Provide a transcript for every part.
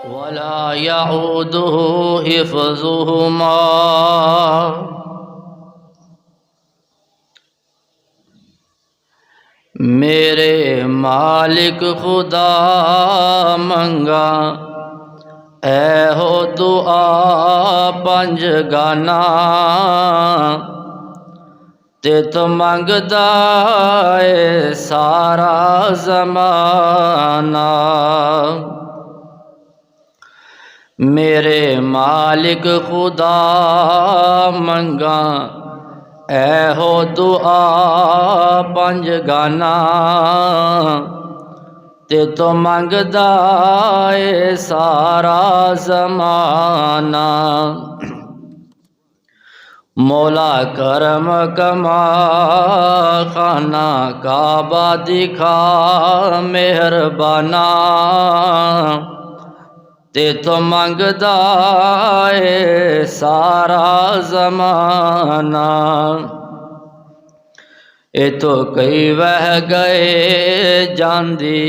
ولا يعوده حفظهما. میرے مالک خدا منگا اے ہو دعا پنج گانا تے تو منگدا اے سارا زمانہ. میرے مالک خدا منگا اے ہو دعا پنج گانا تے تو منگدا اے سارا زمانہ. مولا کرم کما خانہ کعبہ دکھا مہربانا تے تو منگدا اے سارا زمانہ. اے تو کئی وہ گئے جاندی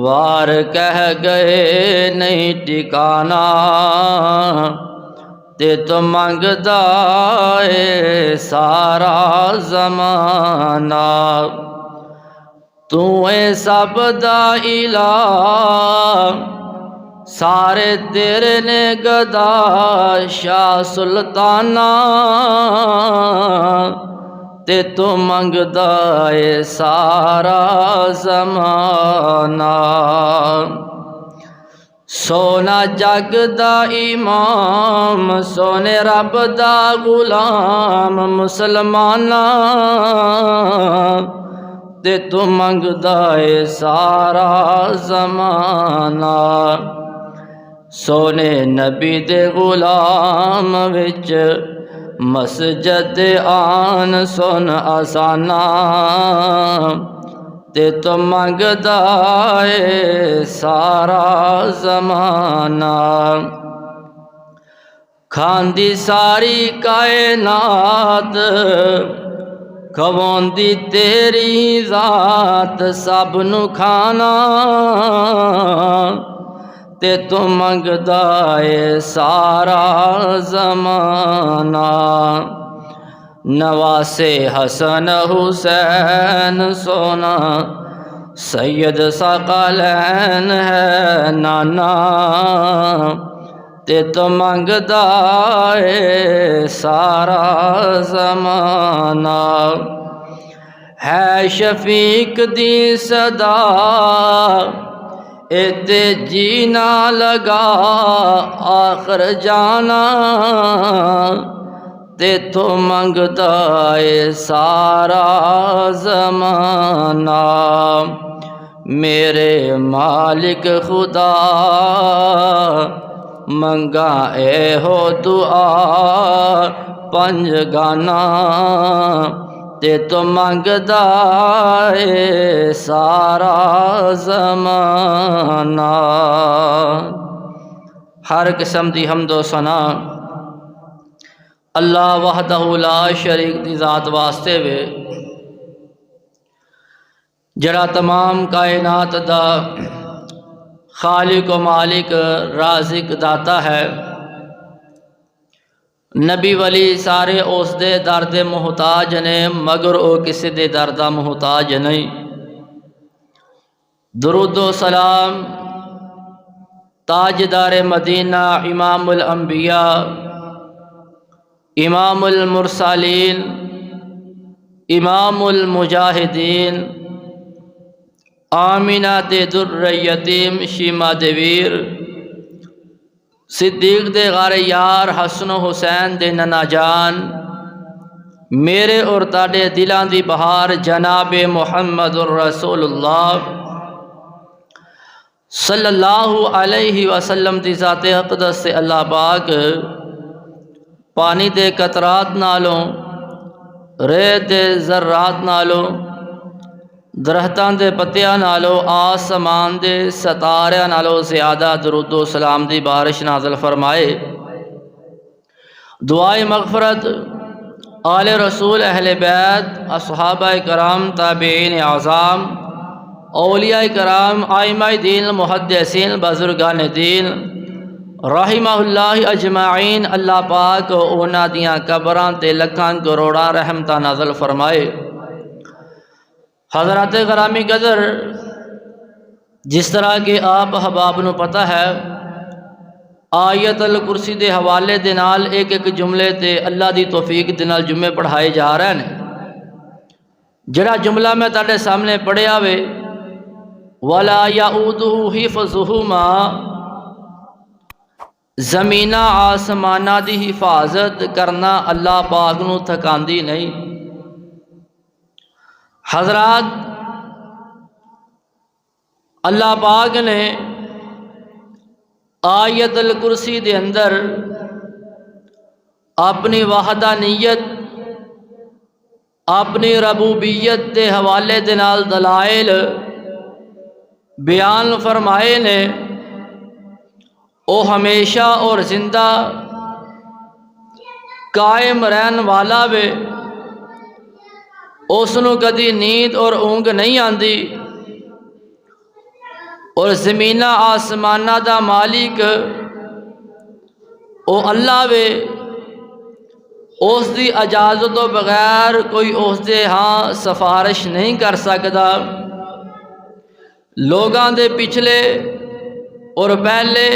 وار کہہ گئے نہیں ٹھکانا تے تو منگدا اے سارا زمانہ. تو اے سب دا الہ سارے تیرے نے گدا شاہ سلطانہ تے تو منگدا اے سارا زمانہ. سونا جگ دا امام سونے رب دا غلام مسلمانہ تے تو منگدا اے سارا زمانہ. سونے نبی دے غلام وچ مسجد آن سن آسانہ تے تو منگدا اے سارا زمانہ. کھاندی ساری کائنات کھواندی تیری ذات سب نو کھانا تے تو منگدا اے سارا زمانہ. نواسے حسن حسین سونا سید ثقلین ہے نانا تے تو منگدا اے سارا زمانہ. ہے شفیق دی صدا اے تے جینا لگا آخر جانا تے تو منگدا اے سارا زمانہ. میرے مالک خدا منگا اے ہو دعا پنج گانا تے تو منگدا اے سارا زمانہ. ہر قسم دی حمد و ثنا اللہ وحدہ لا شریک دی ذات واسطے وے جڑا تمام کائنات دا خالق و مالک رازق داتا ہے. نبی ولی سارے اس دے درد محتاج نے مگر او کسی دے درد محتاج نہیں. درود و سلام تاجدار مدینہ امام الانبیاء امام المرسلین امام المجاہدین آمینہ دے در یتیم شیما دے ویر صدیق دے غار یار حسن و حسین دے ننا جان میرے اور تاڑے دلان دی بہار جناب محمد الرسول اللہ صلی اللہ علیہ وسلم دی ذات اقدس سے اللہ پاک پانی دے قطرات نالوں ریت دے ذرات نالوں درختان دے پتیاں نالو آسمان دے ستاریاں نالو زیادہ درود و سلام دی بارش نازل فرمائے. دعائے مغفرت آل رسول اہل بیت اصحابہ کرام تابعین اعظام اولیاء کرام، ائمہ دین، محدثین، بزرگان دین رحمہ اللہ اجمعین، اللہ پاک انہاں دیاں قبراں تے لکھاں کروڑاں رحمتاں نازل فرمائے۔ حضرات گرامی قدر، جس طرح کہ آپ احباب نو پتہ ہے، آیت الکرسی دے حوالے دے نال ایک ایک جملے تے اللہ دی توفیق دے نال جمعے پڑھائے جا رہے ہیں۔ جڑا جملہ میں تاڈے سامنے پڑھیا وے، وَلَا يَعُودُهُ حِفْظُهُمَا، زمینہ آسمانہ دی حفاظت کرنا اللہ پاک نو تھکاندی نہیں۔ حضرات، اللہ پاک نے آیت الکرسی دے اندر اپنی وحدانیت، اپنی ربوبیت دے حوالے دے نال دلائل بیان فرمائے نے۔ او ہمیشہ اور زندہ قائم رہن والا وے، اس نو کدی نیند اور اونگ نہیں آندی، اور زمینہ آسمانہ دا مالک او اللہ وے، اس دی اجازت تو بغیر کوئی اس دے ہاں سفارش نہیں کر سکتا۔ لوگاں دے پچھلے اور پہلے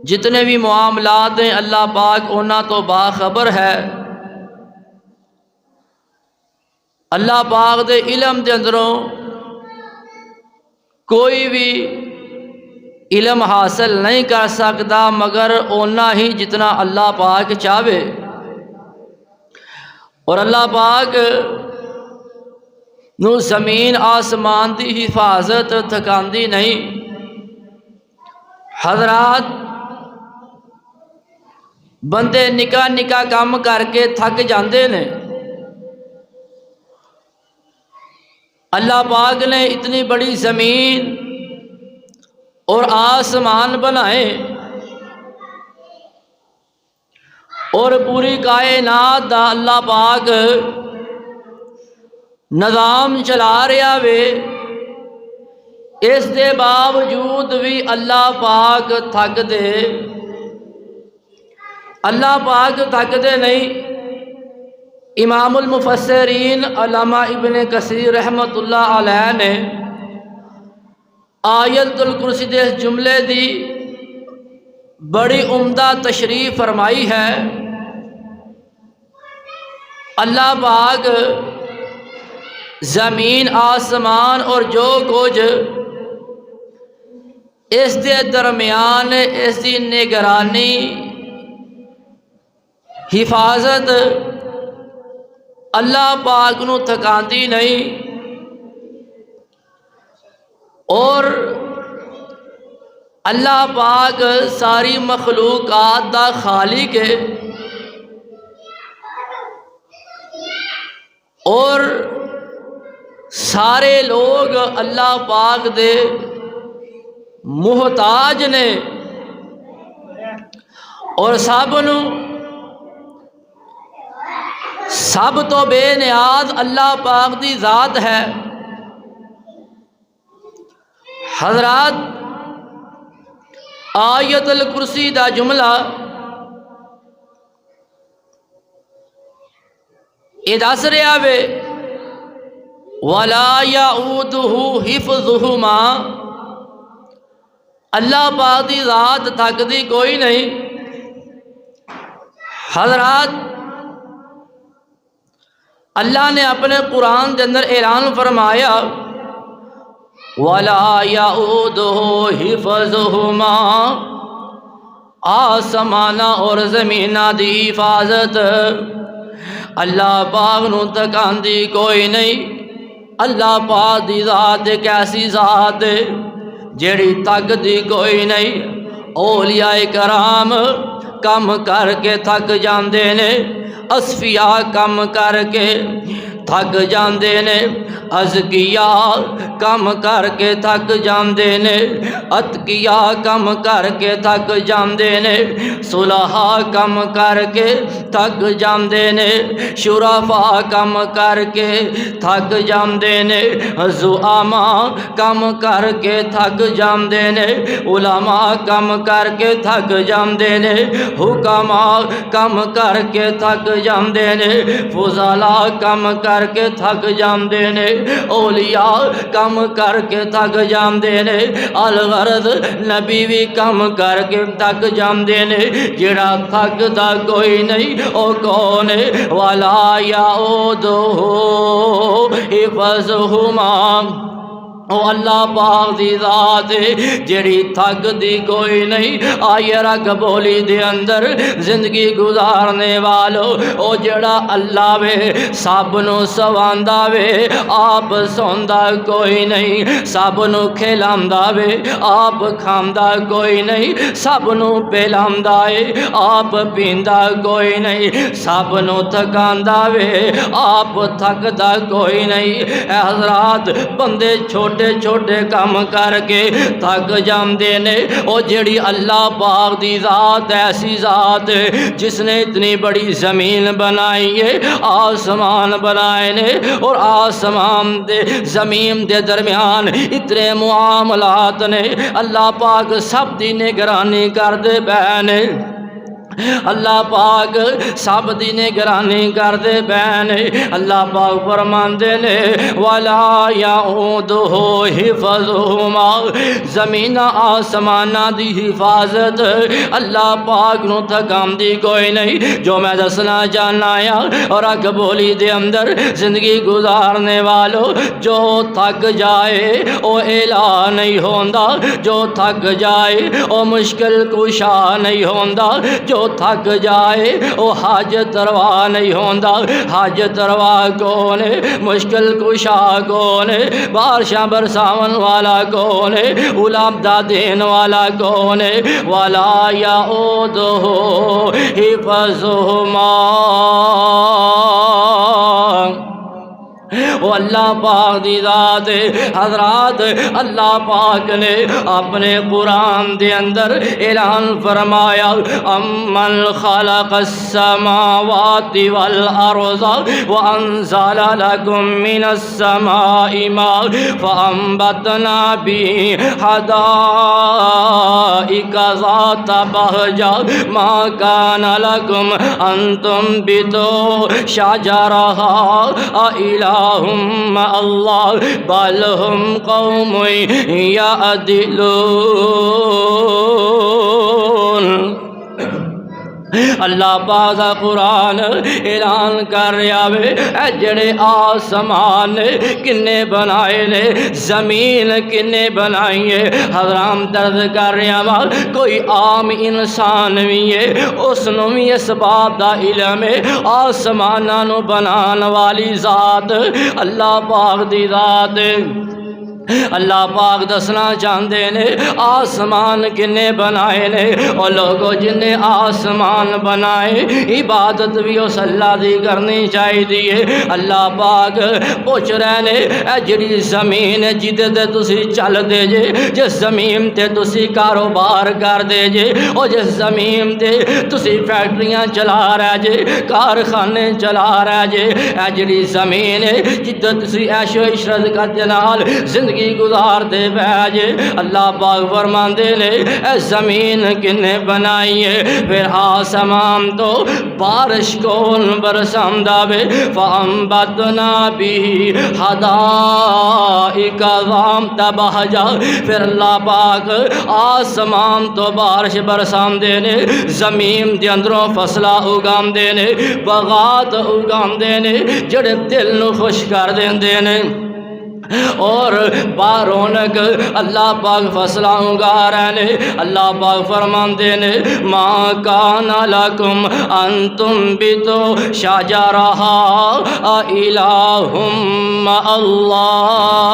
جتنے بھی معاملات ہیں، اللہ پاک انہاں تو باخبر ہے۔ اللہ پاک دے علم دے اندروں کوئی بھی علم حاصل نہیں کر سکتا مگر اونا ہی جتنا اللہ پاک چاہے۔ اور اللہ پاک نو زمین آسمان دی حفاظت تھکاندی نہیں۔ حضرات، بندے نکا نکا کام کر کے تھک جاندے نے، اللہ پاک نے اتنی بڑی زمین اور آسمان بنائے اور پوری کائنات دا اللہ پاک نظام چلا رہا وے، اس دے باوجود بھی اللہ پاک تھک دے، اللہ پاک تھک دے نہیں۔ امام المفسرین علامہ ابن کثیر رحمۃ اللہ علیہ نے آیت الکرسی دے جملے دی بڑی عمدہ تشریح فرمائی ہے۔ اللہ پاک زمین آسمان اور جو کچھ اس دے درمیان، اس دی نگرانی، حفاظت اللہ پاک نو تھکاندی نہیں، اور اللہ پاک ساری مخلوقات دا خالق ہے، اور سارے لوگ اللہ پاک دے محتاج نے، اور سب تو بے نیاز اللہ پاک دی ذات ہے۔ حضرات، آیت الکرسی دا جملہ یہ دس رہا وے، وَلَا يَعُودُهُ حِفْظُهُمَا، اللہ پاک دی ذات تھکدی کوئی نہیں۔ حضرات، اللہ نے اپنے قرآن کے اندر اعلان فرمایا، وَلَا يَعُودُهُ حِفْظُهُمَا، آسمانہ اور زمینہ دی حفاظت اللہ پاک نو تکاندی کوئی نہیں۔ اللہ پاک دی ذات ایک ایسی ذات ہے جیڑی تک دی کوئی نہیں۔ اولیاء کرام کم کر کے تھک جاندے نے، اصفیاء کم کر کے تھک جاندے نے، ازکیا کم کر کے تھک جاندے نے، اتقیا کم کر کے تھک جاندے نے، صلحاء کم کر کے تھک جاندے نے، شرفاء کم کر کے تھک جاندے نے، زعماء کم کر کے تھک جاندے نے، علماء کم کر کے تھک جاندے نے، حکماء کم کر کے تھک جاندے نے، فضلاء کم کر کے تھک جاندے نے، اولیاء کم کر کے تھک جاندے نے، الغرض نبی بھی کم کر کے تھک جاندے نے، جڑا تھکدا کوئی نہیں او کون ہے؟ وَلَا يَعُودُهُ حِفْظُهُمَا، او اللہ پاک دی ذات جڑی تھک دی کوئی نہیں۔ آئیے رگ بولی دے اندر زندگی گزارنے والو، او جڑا اللہ وے سب نو سواندا وے، آپ سوندا کوئی نہیں، سب نو کھلاندا وے، آپ کھاندا کوئی نہیں، سب نو پلاندا اے، آپ پیندا کوئی نہیں، سب نو تھکاندا وے، آپ تھکدا کوئی نہیں۔ اے حضرات، بندے چھوٹے چھوٹے کام کر کے تھک جاندے نے، او جڑی اللہ پاک دی ذات ایسی ذات جس نے اتنی بڑی زمین بنائی ہے، آسمان بنائے نے، اور آسمان دے زمین دے درمیان اتنے معاملات نے، اللہ پاک سب دی نگرانی کر دے بہنے، اللہ پاک سب دی نگرانی کر دے بہن۔ اللہ پاک فرماندے نے وَلَا يَعُودُهُ حِفْظُهُمَا، زمین آسمانہ دی حفاظت اللہ پاک نو تھکاندی کوئی نہیں۔ جو میں دسنا چاہنا یا اور اگ بولی دے اندر زندگی گزارنے والو، جو تھک جائے او اعلان نہیں ہوندا، جو تھک جائے او مشکل کشا نہیں ہوندا، جو تھک جائے او حاجت روا نہیں ہوندا۔ حاجت روا کون ہے؟ مشکل کشا کون ہے؟ بارشاں برساون والا کون ہے؟ اولاد دین والا کون ہے؟ وَلَا يَعُودُهُ حِفْظُهُمَا، وہ اللہ پاک دی ذات ہے۔ حضرات، اللہ پاک نے اپنے قرآن دے اندر اعلان فرمایا امن خلق السماوات والارض وانزل لكم من السماء ماء فانبتنا به حدائق ذات بهجة ما كان لكم ان تنبتوا شجرها أإله مع الله بل هم قوم يعدلون۔ اللہ پاک دا قرآن اعلان کر رہا ہے اے جڑے آسمان کنے بنائے نے، زمین کنے بنائی ہے۔ حضرام درد کر رہا ہے کوئی عام انسان بھی ہے، اس نو بھی اس بات دا علم ہے آسماناں نو بنان والی ذات اللہ پاک دی ذات ہے۔ اللہ پاک دسنا چاہتے نے آسمان کنے بنائے نے، اور لوگوں جن نے آسمان بنائے عبادت بھی اس اللہ دی کرنی چاہیے۔ اللہ پاک پوچھ رہے نے اے جڑی زمین جدے تے تسی چل دے جے، جس زمین تے تسی کاروبار کر دے جے، اور جس زمین تے تسی فیکٹریاں چلا رہے جے، کارخانے چلا رہے جے، اے جڑی زمین جدے تسی عیش و عشرت کرتے نال زندگی گزار دے بیجے، اللہ پاک فرماندے نے اے زمین کنے بنائی ہے، پھر آسمان تو بارش کون برساندا وے فَأَنبَتْنَا بِهِ حَدَائِقَ ذَاتَ بَهْجَةٍ، پھر اللہ پاک آسمان تو بارش برساندے نے، زمین دے اندروں فصلہ اگاندے نے، باغات اگاندے نے جڑے دل نو خوش کر دیندے نے، اور بارونک اللہ پاک فصلہ اگا رہے نے۔ اللہ پاک فرماندے نے ما کان لکم ان تنبتوا شجرہا اِلٰہ مع اللہ،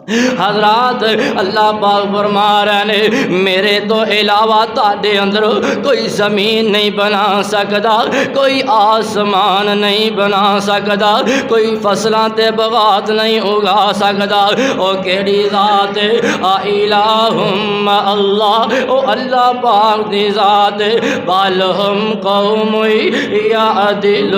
حضرات اللہ پاک فرما رہے ہیں میرے تو علاوہ تاڈے اندر کوئی زمین نہیں بنا سکتا، کوئی آسمان نہیں بنا سکتا، کوئی فصلاں تے بغات نہیں اگا سکتا۔ او کیڑی ذات ہے؟ الہم اللہ، او اللہ پاک دی ذات ہے۔ بل ہم قوم یعدلون،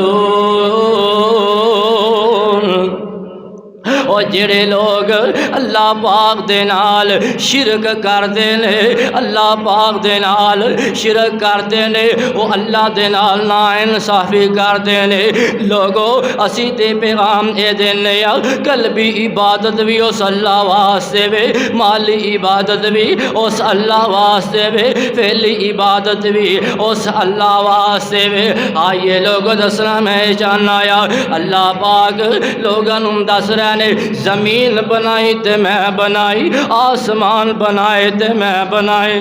اور جڑے لوگ اللہ پاک دے نال شرک کردے نے، اللہ پاک دے نال شرک کردے نے، وہ اللہ دے نال ناانصافی کردے نے۔ لوگو اسی تے پیغام اے دینے یا قلبی عبادت بھی اس اللہ واسطے وے، مالی عبادت بھی اس اللہ واسطے وے، فعلی عبادت بھی اس اللہ واسطے وے۔ آئیے لوگ دسنا میں جاننا یا اللہ پاک لوگاں نوں دس رہے نے زمین بنائی تے میں بنائی، آسمان بنائے تے میں بنائے،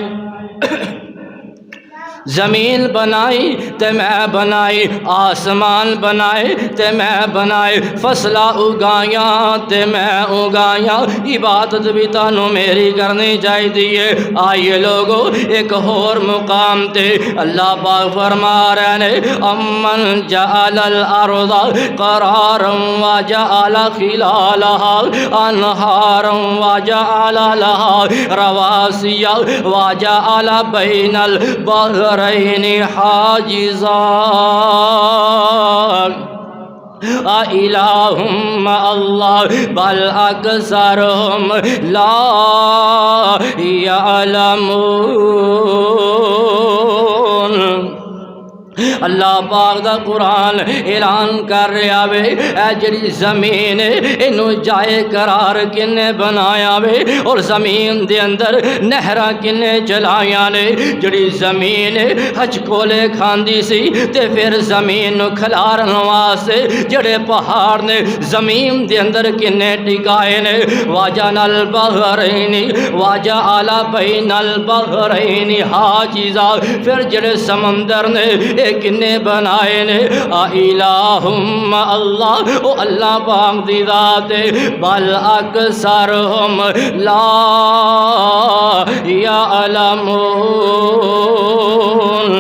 زمین بنائی تے میں بنائی، آسمان بنائے تے میں بنائے، فصلہ اگایاں تے میں اگایاں، عبادت بھی تانوں میری کرنی چاہیے۔ آئیے لوگو ایک اور مقام تے اللہ پاک فرما رہے ہیں امن جعل الارض قرارا وجعل خلالها انہارا وجعل لها رواسي وجعل بين البحر حاجزا الہم اللہ بل اکثرہم لا یعلمون۔ اللہ پاک دا قرآن اعلان کر رہا وے اے جڑی زمین اینو جائے قرار کنے بنایا وے، اور زمین دے اندر نہراں کنے چلائیاں نے۔ جڑی زمین ہچ کولے کھاندی سی تے پھر زمین نو کھلارن واسطے جڑے پہاڑ نے زمین دے اندر کنے ٹکائے نے۔ وجعل البحرین وجعل بین البحرین حاجزا، پھر جڑے سمندر نے کنے بنائے نے۔ الہم اللہ، او اللہ پاک دی ذات ہے، بل اکثرہم لا یعلمون۔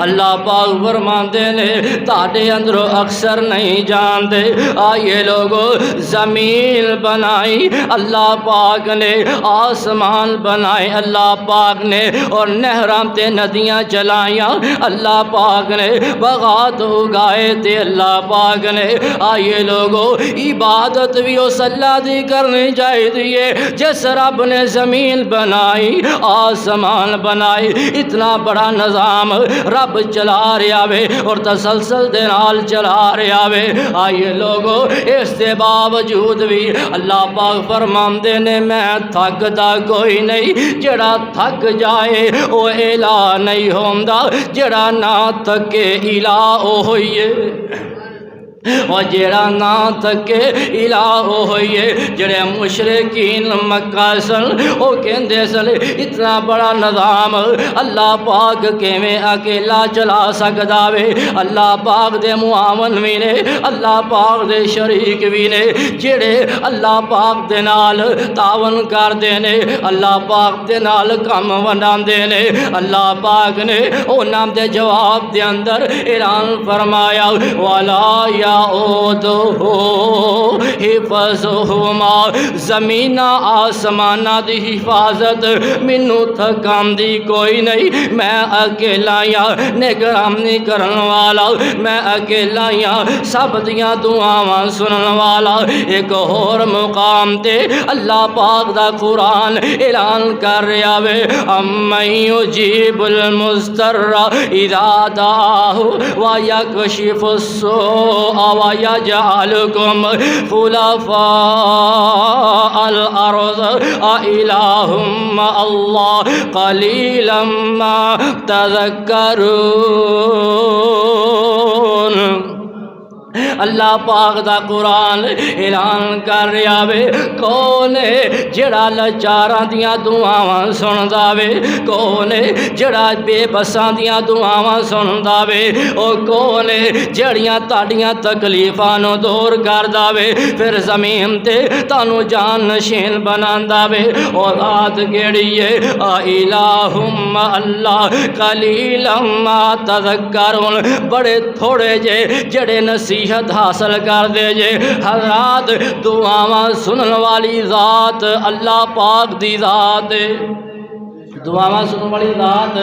اللہ پاک فرماندے نے تاڑے اندرو اکثر نہیں جاندے۔ آئیے لوگو زمین بنائی اللہ پاک نے، آسمان بنائے اللہ پاک نے، اور نہران تے ندیاں چلائیاں اللہ پاک نے، بغات اگائے تے اللہ پاک نے۔ آئیے لوگو عبادت بھی اس اللہ دی کرنی چاہیے جس رب نے زمین بنائی، آسمان بنائی، اتنا بڑا نظام رب چلا رہا وے اور تسلسل دے نال چلا رہا وے۔ آئیے لوگو اس دے باوجود بھی اللہ پاک فرماندے نے میں تھکدا کوئی نہیں، جڑا تھک جائے او الہ نہیں ہوندا، جڑا نہ تھکے الہ او ہوئیے، اور جڑا نہ تھکے الہ ہوئیے۔ جڑے مشرکین مکہ سن او کہندے سن اتنا بڑا نظام اللہ پاک کیویں اکیلا چلا سکدا وے؟ اللہ پاک دے معاون بھی نے، اللہ پاک دے شریک بھی نے، جڑے اللہ پاک دے نال تعاون کردے نے، اللہ پاک دے نال کم ونڈاندے نے۔ اللہ پاک نے انہاں دے جواب دے اندر اعلان فرمایا وَلَا حفظہما، زمین آسمانہ دی حفاظت مینوں تھکاندی کوئی نہیں، میں اکیلا یا نگرانی کرن والا، میں اکیلا یا سب دیاں دعاواں سنن والا۔ ایک اور مقام تے اللہ پاک دا قرآن اعلان کر رہا وے امن یجیب المضطر اذا دعاہ ویکشف السوء وَيَجْعَلُكُمْ خُلَفَاءَ الْأَرْضِ أَإِلَٰهٌ مَّعَ اللَّهِ قَلِيلًا مَّا تَذَكَّرُونَ۔ اللہ پاک دا قرآن اعلان کر رہا وے کون ہے جڑا لاچاراں دیاں دعاواں سندا وے کون ہے جڑا بے بساں دیاں دعاواں سندا وے او کون ہے جڑیاں تہاڈیاں تکلیفاں نو دور کردا وے پھر زمین تے تانوں جان نشین بناندا وے او ذات کیڑی ہے الہم اللہ قلیلا ما تذکرون بڑے تھوڑے جے جڑے نصیحت حاصل کر دے جے حضرات دعاواں سنن والی ذات اللہ پاک دی ذات ہے دعاواں سنن والی ذات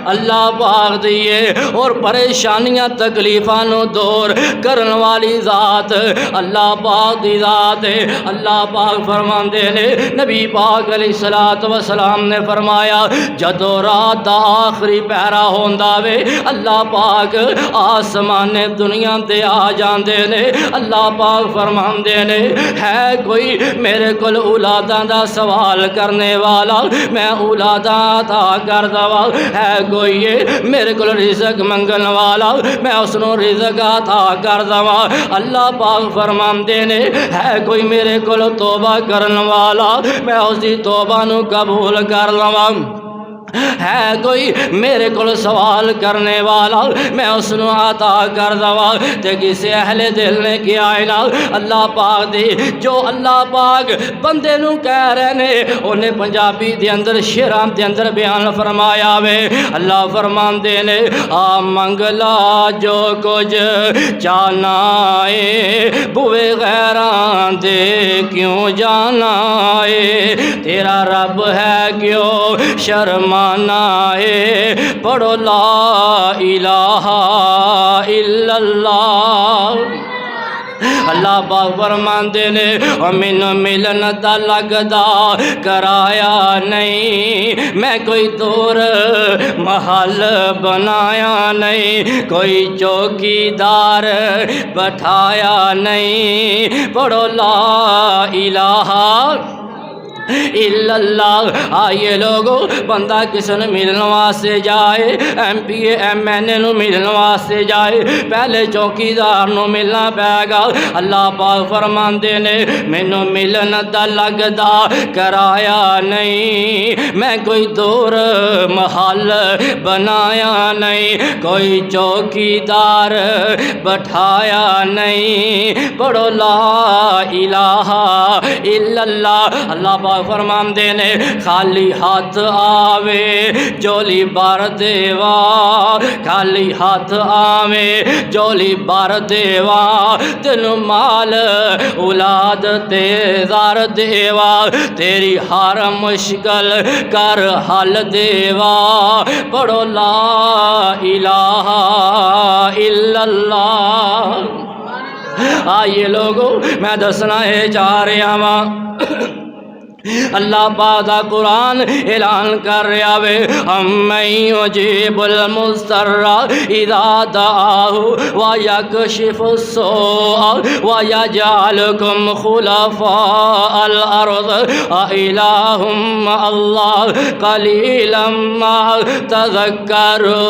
اللہ پاک دیئے اور پریشانیاں تکلیفاں نو دور کرن والی ذات اللہ پاک دی ذات ہے اللہ پاک فرماندے نے نبی پاک علیہ السلام نے فرمایا جدو رات دا آخری پہرا ہوندا وے اللہ پاک آسمان دنیا تے آ جاندے نے اللہ پاک فرماندے نے ہے کوئی میرے کول اولاداں دا سوال کرنے والا میں اولاداں عطا کر دوا ہے کوئی میرے کو رزق منگن والا میں اس نو رزق عطا کر دوا اللہ پاک فرماندے نے ہے کوئی میرے کو توبہ کرن والا میں اس دی توبہ نو قبول کر لوا ہے کوئی میرے کو سوال کرنے والا میں اس نو عطا کر دوا تے کسے اہل دل نے کیا ہے نا اللہ پاک دی جو اللہ پاک بندے نو کہہ رہے نے انہیں پنجابی دے اندر شعراں دے اندر بیان فرمایا وے اللہ فرماندے نے آ منگلا جو کچھ چاہنا ہے بوئے غیراں دے کیوں جانا ہے تیرا رب ہے کیوں شرما ہے پڑھو لا الہ الا اللہ اللہ پاک فرماندے نے مینوں ملن دا لگدا کرایا نہیں میں کوئی دور محل بنایا نہیں کوئی چوکیدار بٹھایا نہیں پڑھو لا الہ الا اللہ آئیے لوگو بندہ کس نے ملن واسطے جائے M P A M N A نو ملن واسطے جائے پہلے چوکیدار نو ملنا پائے گا اللہ پاک فرماندے نے مینوں ملن دا لگدا کرایا نہیں میں کوئی دور محل بنایا نہیں کوئی چوکیدار بٹھایا نہیں پڑھو لا الہ الا اللہ اللہ پاک فرماندے نے خالی ہاتھ آوے جولی بار دیوا خالی ہاتھ آوے جولی بار دیوا تینوں مال اولاد تے زار دیوا تیری ہر مشکل کر حل دیوا پڑھو لا الہ الا اللہ آئیے لوگو میں دسنا ہے جا رہا ہاں اللہ پاک دا قرآن اعلان کر رہا وے امن یجیب المضطر اذا دعاہ ویکشف السوء ویجعلکم خلفاء الارض االہ مع اللہ قلیلا ما تذکرون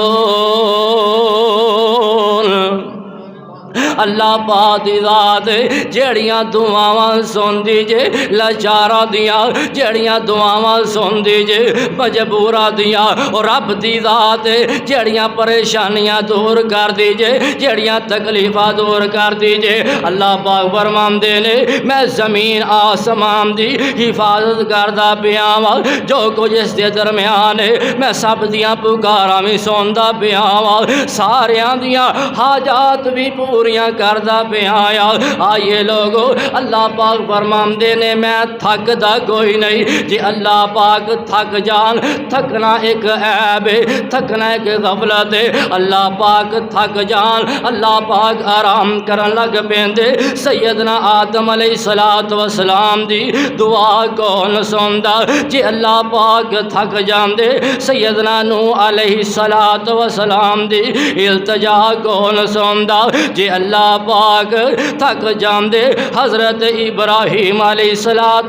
اللہ پاک دی ذات جڑیاں دعاواں سن دیجے لاچاراں دیاں جڑیاں دعاواں سن دیجے مجبوراں دیاں اور رب دی ذات جڑیاں پریشانیاں دور کر دیجے جڑیاں تکلیفاں دور کر دیجے اللہ پاک فرماندے نے میں زمین آسمان دی حفاظت کردا پیا وا جو کچھ اس دے درمیان ہے میں سب دیاں پکاراں بھی سندا پیا وا ساریاں دیاں حاجات بھی پوریاں کردہ پہ آیا آئیے لوگو اللہ پاک فرماندے نے میں تھک دا کوئی نہیں جی اللہ پاک تھک جان تھکنا ایک عیب ہے تھکنا ایک غفلت ہے اللہ پاک تھک جان اللہ پاک آرام کرن لگ پیندے سیدنا آدم علیہ السلام دی دعا کون سندا جی اللہ پاک تھک جاندے سیدنا نوح علیہ السلام دی التجا کون سندا جی اللہ پاک تھک جاندے حضرت ابراہیم علیہ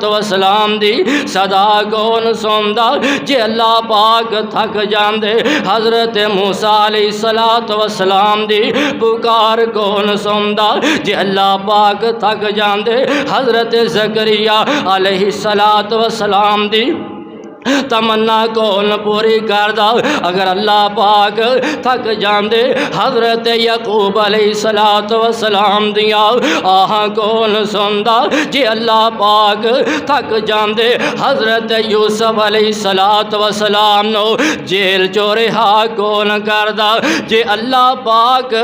السلام دی صدا کون سندا جے اللہ پاک تھک جاندے حضرت موسیٰ علیہ السلام دی پکار کون سندا جے اللہ پاک تھک جاندے حضرت زکریا علیہ السلام دی تمنا کون پوری کردا اگر اللہ پاک تھک جاندے حضرت یعقوب علیہ السلام دیا آہاں کون سندا جے اللہ پاک تھک جاندے حضرت یوسف علیہ السلام نو جیل چو رہا کون کردا جے اللہ پاک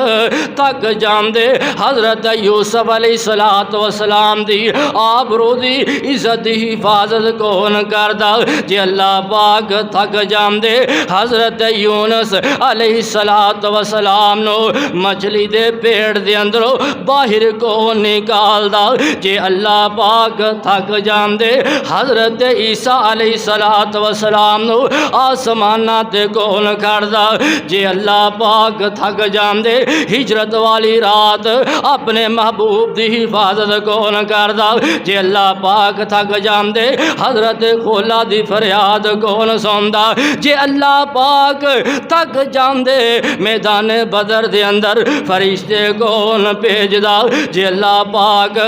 تھک جاندے حضرت یوسف علیہ السلام دی آبرو دی عزت دی حفاظت کون کردا جے اللہ پاک تھک جاندے حضرت یونس علیہ السلام نو مچھلی دے پیڑ دے اندروں باہر کو نکالدا جے اللہ پاک تھک جاندے حضرت عیسیٰ علیہ السلام نو آسمانہ تے کون کھڑدا جے اللہ پاک تھک جاندے ہجرت والی رات اپنے محبوب دی حفاظت کون کردا جے اللہ پاک تھک جاندے حضرت خولا دی فریاد کون سوندا جے اللہ پاک تھک جاندے میدان بدر دے اندر فرشتے کون بھیجدا جے اللہ پاک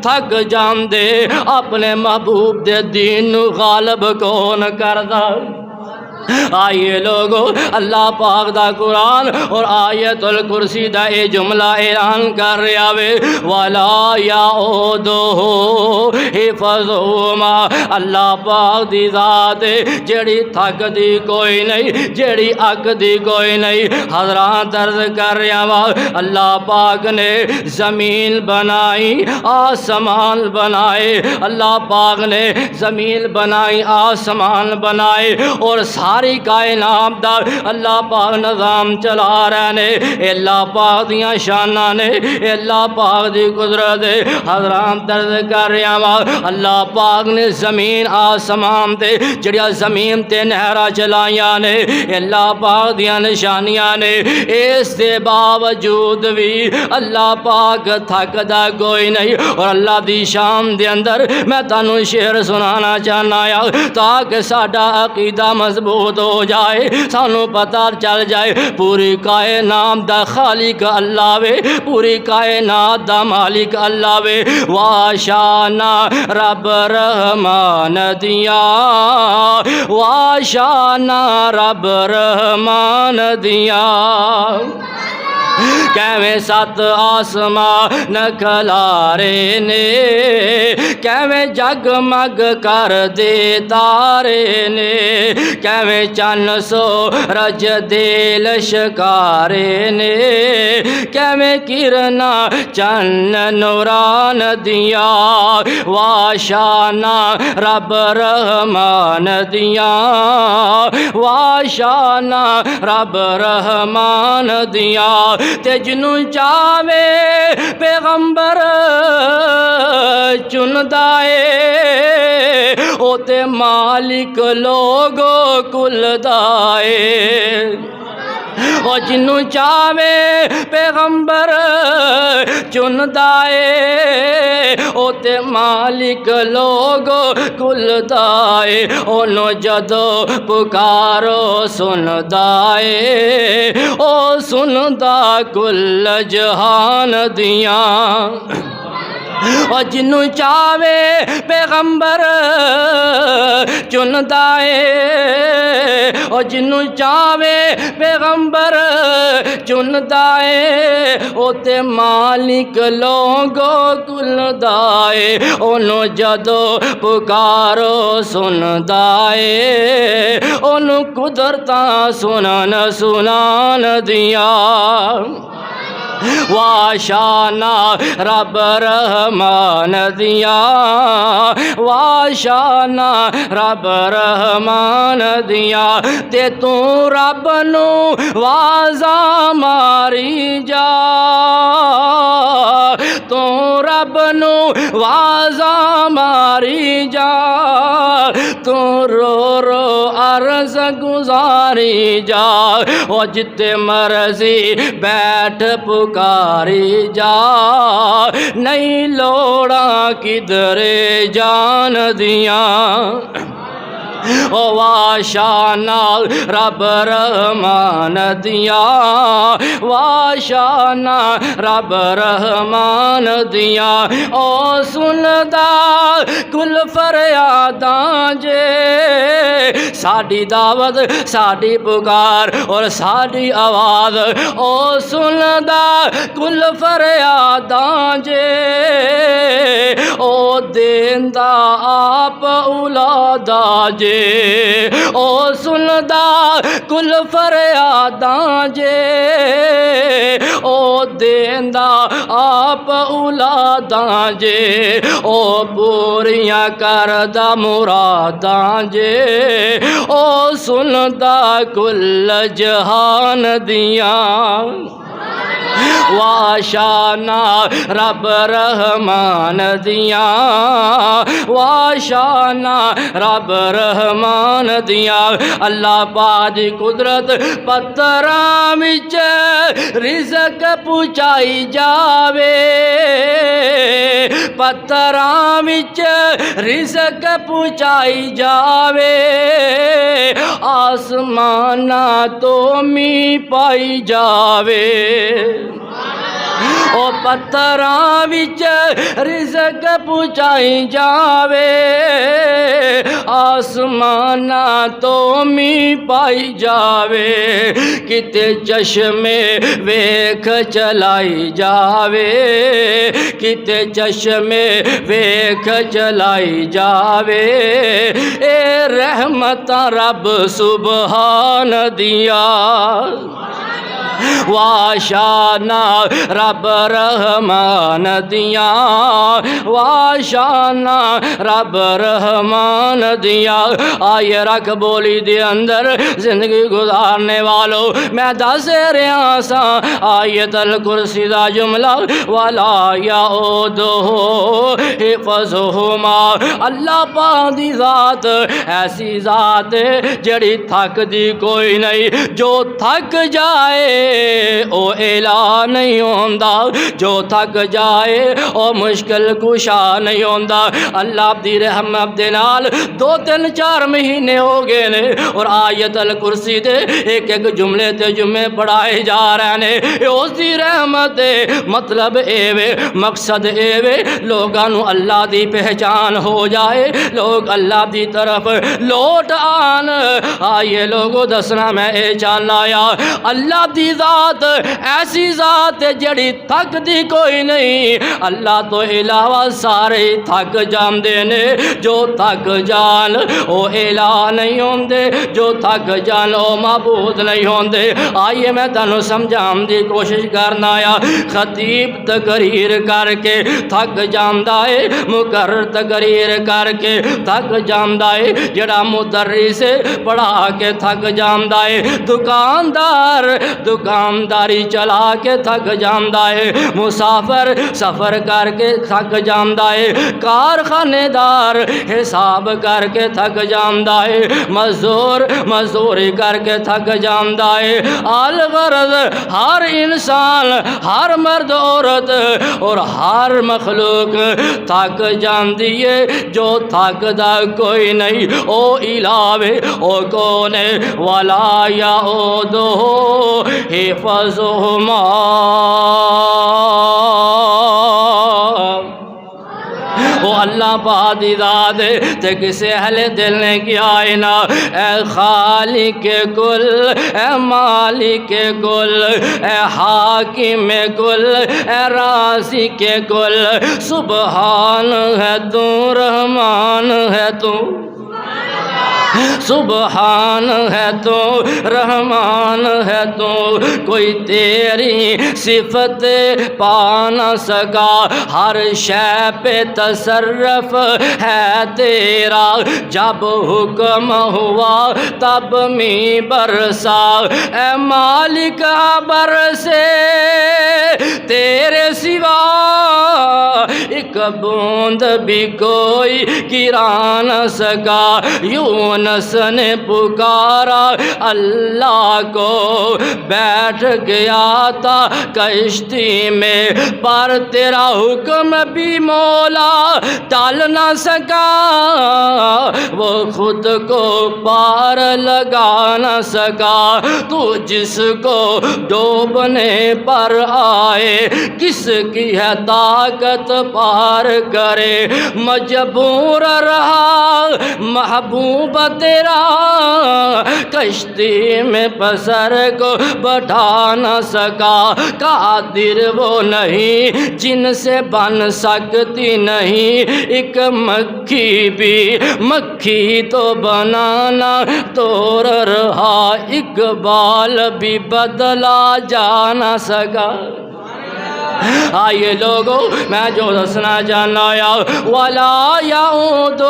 تھک جاندے اپنے محبوب دے دین نو غالب کون کردا آئیے لوگو اللہ پاک دا قرآن اور آیت الکرسی دا اے جملہ اعلان کر رہا وے وَلَا يَعُودُهُ حِفْظُهُمَا اللہ پاک دی ذات جڑی تھک دی کوئی نہیں جڑی اک دی کوئی نہیں حضرات عرض کر رہا وا اللہ پاک نے زمین بنائی آسمان بنائے اللہ پاک نے زمین بنائی آسمان بنائے اور ساری کائنات دا اللہ پاک نظام چلا رہے نے اللہ پاک دیاں شانہ نے اللہ پاک دی قدرت حضرات درد کر رہا وا اللہ پاک نے زمین آسمان تے جڑیا زمین تے نہرہ چلائیاں نے اللہ پاک دیاں نشانیاں نے اس دے باوجود بھی اللہ پاک تھک دا کوئی نہیں اور اللہ دی شان دے اندر میں تانوں شعر سنانا چاہنا یا تاکہ ساڈا عقیدہ مضبوط ہو جائے سانو پتہ چل جائے پوری کائنات دا خالق اللہ وے پوری کائنات دا مالک اللہ وے واشانا رب رحمان دیا واشانا رب رحمان دیا کیویں سات آسمان کھلارے نے کیویں جگمگ کر دے تارے نے کیویں چن سورج دے لشکارے نے کیویں کرنا چن نوران دیا واشانا رب رحمان دیا واشانا رب رحمان دیا تے جنوں چاہوے پیغمبر چندا اے او تے مالک لوگو کلدا اے او جنوں چاہوے پیغمبر چندا اے او تے مالک لوگو کلدا اے اونوں جدو پکارو سندا اے او سندا کل جہان دیاں اور جنوں چاہوے پیغمبر چندا اے اور جنوں چاہوے پیغمبر چندا اے او تے مالک لوگو کلدا اے اونوں جدو پکارو سندا اے اونوں قدرتاں سنان دیاں واشانا رب رحمان دیا واشانا رب رحمان دیا تے تو رب نو وازا ماری جا تو رب نو وازا ماری جا تو رو رو عرض گزاری جا، او جتے مرضی بیٹھ پکاری جا، نہیں لوڑا کدھرے جان دیاں۔ او واشانا رب رحمان دیاں، واشانا رب رحمان دیاں، او سندا کل فریاداں جے، ساڈی دعوت ساڈی پکار اور ساڈی آواز او سندا کل فریاداں جے، او دیندا آپ اولاداں جے، او سندا کل فریاداں جے، او دیندا آپ اولاداں جے، او پوریاں کردا مراداں جے، او سندا کل جہان دیاں۔ واشانا رب رحمان دیاں، واشانا رب رحمان دیاں، اللہ پاک دی قدرت پتھراں وچ رزق پہنچائی جاوے، پتھراں وچ رزق پہنچائی جاوے، آسماناں تو می پائی جاوے، او پتھراں وچ رزق پہنچائی جاوے، آسماناں تو می پائی جاوے، کتے چشمے ویکھ چلائی جاوے، کتے چشمے ویکھ چلائی جاوے، اے رحمتاں رب سبحان دیاں۔ واشانا رب رحمان دیاں، واشانا رب رحمان دیاں، آئیے رکھ بولی دے اندر زندگی گزارنے والوں میں دس رہا سا آیت الکرسی دا جملہ، ولا یعودہ حفظہما، اللہ پاک دی ذات ایسی ذات جڑی تھک دی کوئی نہیں، جو تھک جائے او اعلیٰ نہیں ہوندا، جو تھک جائے او مشکل کشا نہیں ہوندا۔ اللہ دی رحمت دے نال 2-3-4 مہینے ہو گئے نے اور آیت الکرسی دے ایک ایک جملے تے جملے پڑھائے جا رہے نے، اس دی رحمت دے مطلب اے وے، مقصد اے وے، لوگاں نو اللہ دی پہچان ہو جائے، لوگ اللہ دی طرف لوٹ آن۔ آئیے لوگوں دسنا میں اے جاننا یا اللہ دی ذات ایسی ذات ہے جڑی تھک دی کوئی نہیں، اللہ تو علاوہ سارے تھک جاندے نے، جو تھک جان او الہ نہیں ہوندے، جو تھک جان او معبود نہیں ہوندے۔ آئیے میں تانوں سمجھان دی کوشش کرنا یا خطیب تقریر کر کے تھک جاندا ہے، مقرر تقریر کر کے تھک جاندا ہے، جڑا مدرس پڑھا کے تھک جاندا ہے، دکانداری چلا کے تھک جاندا ہے، مسافر سفر کر کے تھک جاندا ہے، کارخانے دار حساب کر کے تھک جاندا ہے، مزدور مزدوری کر کے تھک جاندا ہے، الغرض ہر انسان، ہر مرد عورت اور ہر مخلوق تھک جاندی ہے، جو تھکدا کوئی نہیں او الہ او کون ہے، ولا یعودہ حفظہما، وہ اللہ پاک دی ذات تے کسے اہل دل نے کیا ہے نا، اے خالق کل، اے مالک کل، اے حاکم کل، اے رازق کل، سبحان ہے تو، رحمان ہے تو، سبحان ہے تو، رحمان ہے تو، کوئی تیری صفت پا نہ سکا، ہر شے پہ تصرف ہے تیرا، جب حکم ہوا تب می برسا، اے مالک برسے تیرے سوا ایک بوند بھی کوئی گرا نہ سکا، یوں یونس نے پکارا اللہ کو، بیٹھ گیا تھا کشتی میں، پر تیرا حکم بھی مولا ٹال نہ سکا، وہ خود کو پار لگا نہ سکا۔ تو جس کو ڈوبنے پر آئے، کس کی ہے طاقت پار کرے، مجبور رہا محبوب تیرا، کشتی میں پسر کو بٹھا نہ سکا۔ قادر وہ نہیں جن سے بن سکتی نہیں ایک مکھی بھی، مکھی تو بنانا توڑ رہا، اقبال بھی بدلا جا نہ سکا۔ آئیے لوگو میں جو دسنا چاہنا یا وَلَا يَعُودُ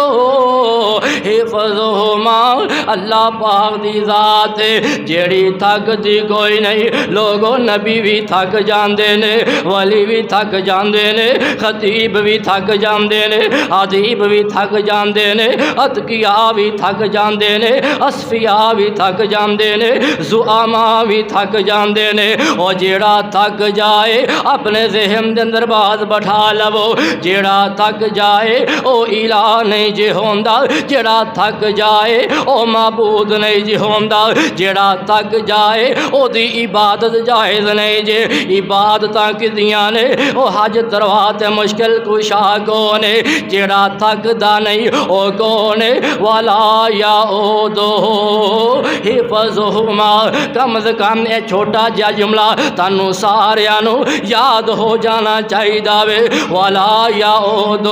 حِفْظُهُمَا، اللہ پاک دی ذات جیڑی تھک دی کوئی نہیں۔ لوگو نبی بھی تھک جاندے نے، ولی بھی تھک جاندے نے، خطیب بھی تھک جاندے نے، ادیب بھی تھک جاندے نے، اتقیاء بھی تھک جاندے نے، اصفیاء بھی تھک جاندے نے، زعماء بھی تھک جاندے نے۔ اور جیڑا تھک جائے اپنے ذہن دے اندر بات بٹھا لو، جیڑا تھک جائے او الہ نہیں جی ہوندا، جیڑا تھک جائے او معبود نہیں جی ہوندا، جیڑا تھک جائے او دی عبادت جائز نہیں جی۔ عبادتاں کدیاں نے، او حج دروات مشکل کشا کون ہے، جیڑا تھک دا نہیں او کون ہے۔ وَلَا يَعُودُ حِفْظُهُمَا، کم از کم یہ چھوٹا جا جملہ تانوں ساریاں نوں یاد ہو جانا چاہیے وے۔ وَلَا يَعُودُ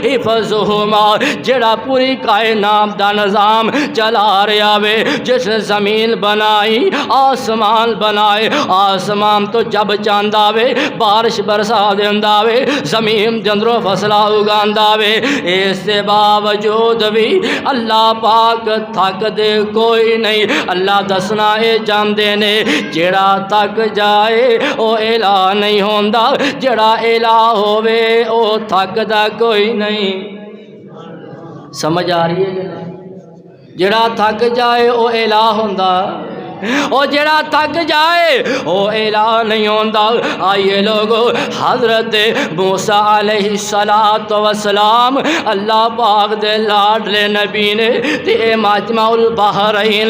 حِفْظُهُمَا، جڑا پوری کائنات دا نظام چلا رہا وے، جس نے زمین بنائی، آسمان بنائے، آسمان تو جب چاہندا وے بارش برسا دیندا وے، زمین دے اندروں فصلہ اگاندا وے، اس دے باوجود بھی اللہ پاک تھک دے کوئی نہیں۔ اللہ دسنا اے جاندے نے جڑا تھک جائے او الہ نہیں ہوندا، جڑا الہ ہووے او تھک دا کوئی نہیں۔ سمجھ آ رہی ہے کہ نہیں؟ جڑا تھک جائے او الہ ہوندا، او جڑا تھک جائے او الہ نہیں ہوندا۔ آئیے لوگو حضرت موسیٰ علیہ السلام اللہ پاک دے لاڈلے نبی نے تے مجمع البحرین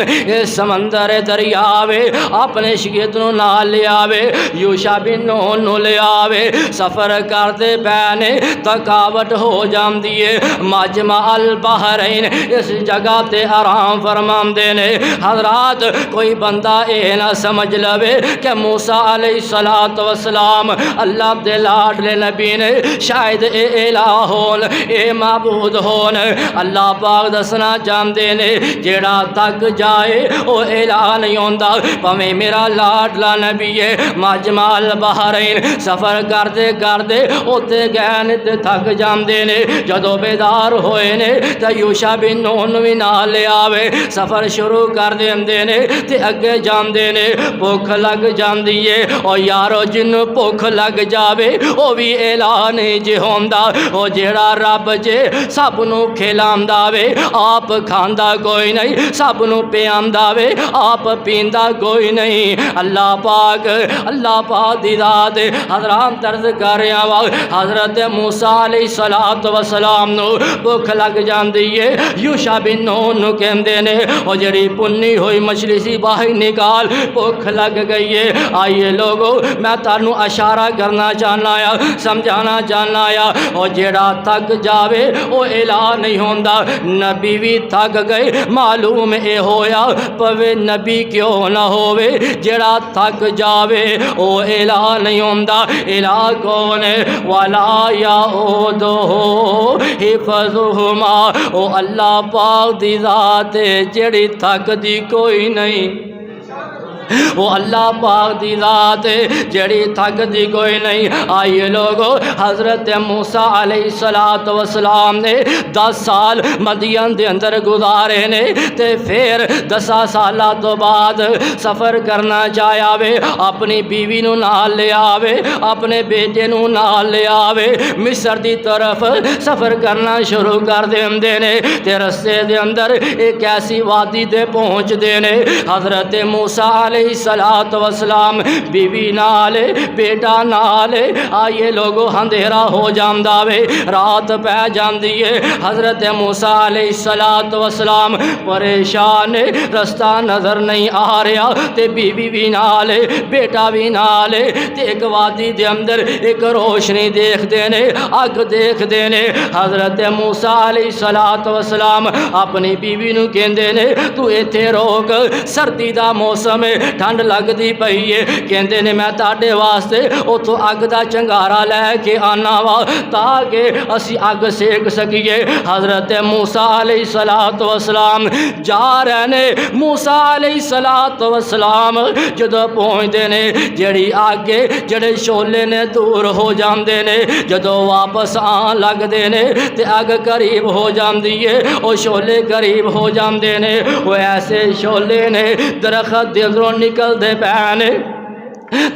سمندر دریاوے اپنے شگرد نوں نال لے آوے، یوشع بن نون نوں لے آوے، سفر کرتے پینے تھکاوٹ ہو جاندی ہے، مجمع البحرین اس جگہ تے آرام فرماندے نے۔ حضرات کوئی بندہ اے نہ سمجھ لوے کہ موسیٰ علیہ السلام اللہ دے لاڈلے نبی نے شاید اے الہ ہون، اے معبود ہون۔ اللہ پاک دسنا چاہندے نے جیڑا تھک جائے او الہ نہیں ہوندا، پویں میرا لاڈلا نبی ہے۔ مجمع البحرین سفر کرتے کرتے اوتے گئے نے تے تھک جاندے نے، جدوں بیدار ہوئے نے تے یوشع بن نون وی نال لے آوے، سفر شروع کر دیندے نے تے اگے جاندے نے۔ بھوک لگ جاندی ہے او یارو جنوں بھوک لگ جاوے او بھی الہ نہیں جے ہوندا، او جیڑا رب جے سب نوں کھلاندا وے آپ کھاندا کوئی نہیں، سب نوں پیاندا وے آپ پیندا کوئی نہیں۔ اللہ پاک دی ذات حضرات طرز کر رہا وا، حضرت موسیٰ علیہ السلام نو بھوک لگ جاندی ہے، یوشع بن نون نو کہندے نے او جڑی پنی ہوئی مچھلی سی باہر نکال، بھوک لگ گئی ہے۔ آئیے لوگو میں تانوں اشارہ کرنا چاہنا یا سمجھانا چاہنا یا او جیڑا تھک جاوے او الہ نہیں ہوندا۔ نبی بھی تھک گئے، معلوم اے ہویا پوے نبی کیوں نہ ہووے، جیڑا تھک جاوے او الہ نہیں ہوندا۔ الہ کون ہے؟ وَلَا يَعُودُ حِفْظُهُمَا، او اللہ پاک دی ذات جیڑی تھک دی کوئی نہیں۔ وہ اللہ پاک دی ذات جڑی تھک دی کوئی نہیں۔ آئیے لوگو، حضرت موسیٰ علیہ السلام نے 10 سال مدین دے اندر گزارے نے، تے پھر 10 سالہ تو بعد سفر کرنا چاہیا وے، اپنی بیوی نو نال لے آوے، اپنے بیٹے نو نال لے آوے، مصر دی طرف سفر کرنا شروع کر دیندے نے، تے رستے دے اندر ایک ایسی وادی دے پہنچ دینے۔ حضرت موسیٰ علیہ السلام بیوی نالے، بیٹا نالے، آئیے لوگو اندھیرا ہو جاندا وے، رات پہ جاندی ہے۔ حضرت موسیٰ علیہ السلام پریشان، رستہ نظر نہیں آ رہا، تے بیوی بھی نالے، بیٹا بھی نالے، تے ایک وادی دے اندر ایک روشنی دیکھ دینے، اگ دیکھ دینے۔ حضرت موسیٰ علیہ السلام اپنی بیوی نو کہندے نے، تو ایتھے روک، سردی دا موسم ہے، ٹھنڈ لگ دی پئی ہے، کہندے نے میں تاڑے واسطے اتھو اگ دا چنگارا لے کے آنا وا تاکہ اسی اگ سیک سکیے۔ حضرت موسیٰ علیہ السلام جا رہے نے۔ موسیٰ علیہ السلام جدو پہنچتے نے، جڑی آگے جڑے شولے نے دور ہو جاندے نے، جدو واپس آن لگ دے نے تے اگ قریب ہو جاندی ہے، وہ شولے قریب ہو جاندے نے، وہ ایسے شولے نے درخت دلوں نکل دے پینے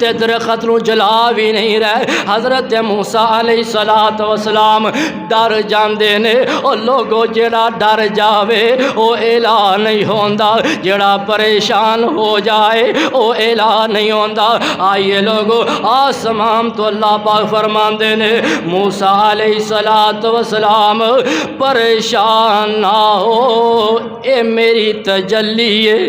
تے درخت نو جلا بھی نہیں رہے۔ حضرت موسیٰ علیہ السلام ڈر جاندے نے، او لوگو جڑا ڈر جاوے او الہ نہیں ہوندا، جڑا پریشان ہو جائے او الہ نہیں ہوندا۔ آئیے لوگو، آسمان تو اللہ پاک فرماندے نے، موسیٰ علیہ السلام پریشان نہ ہو، اے میری تجلی ہے۔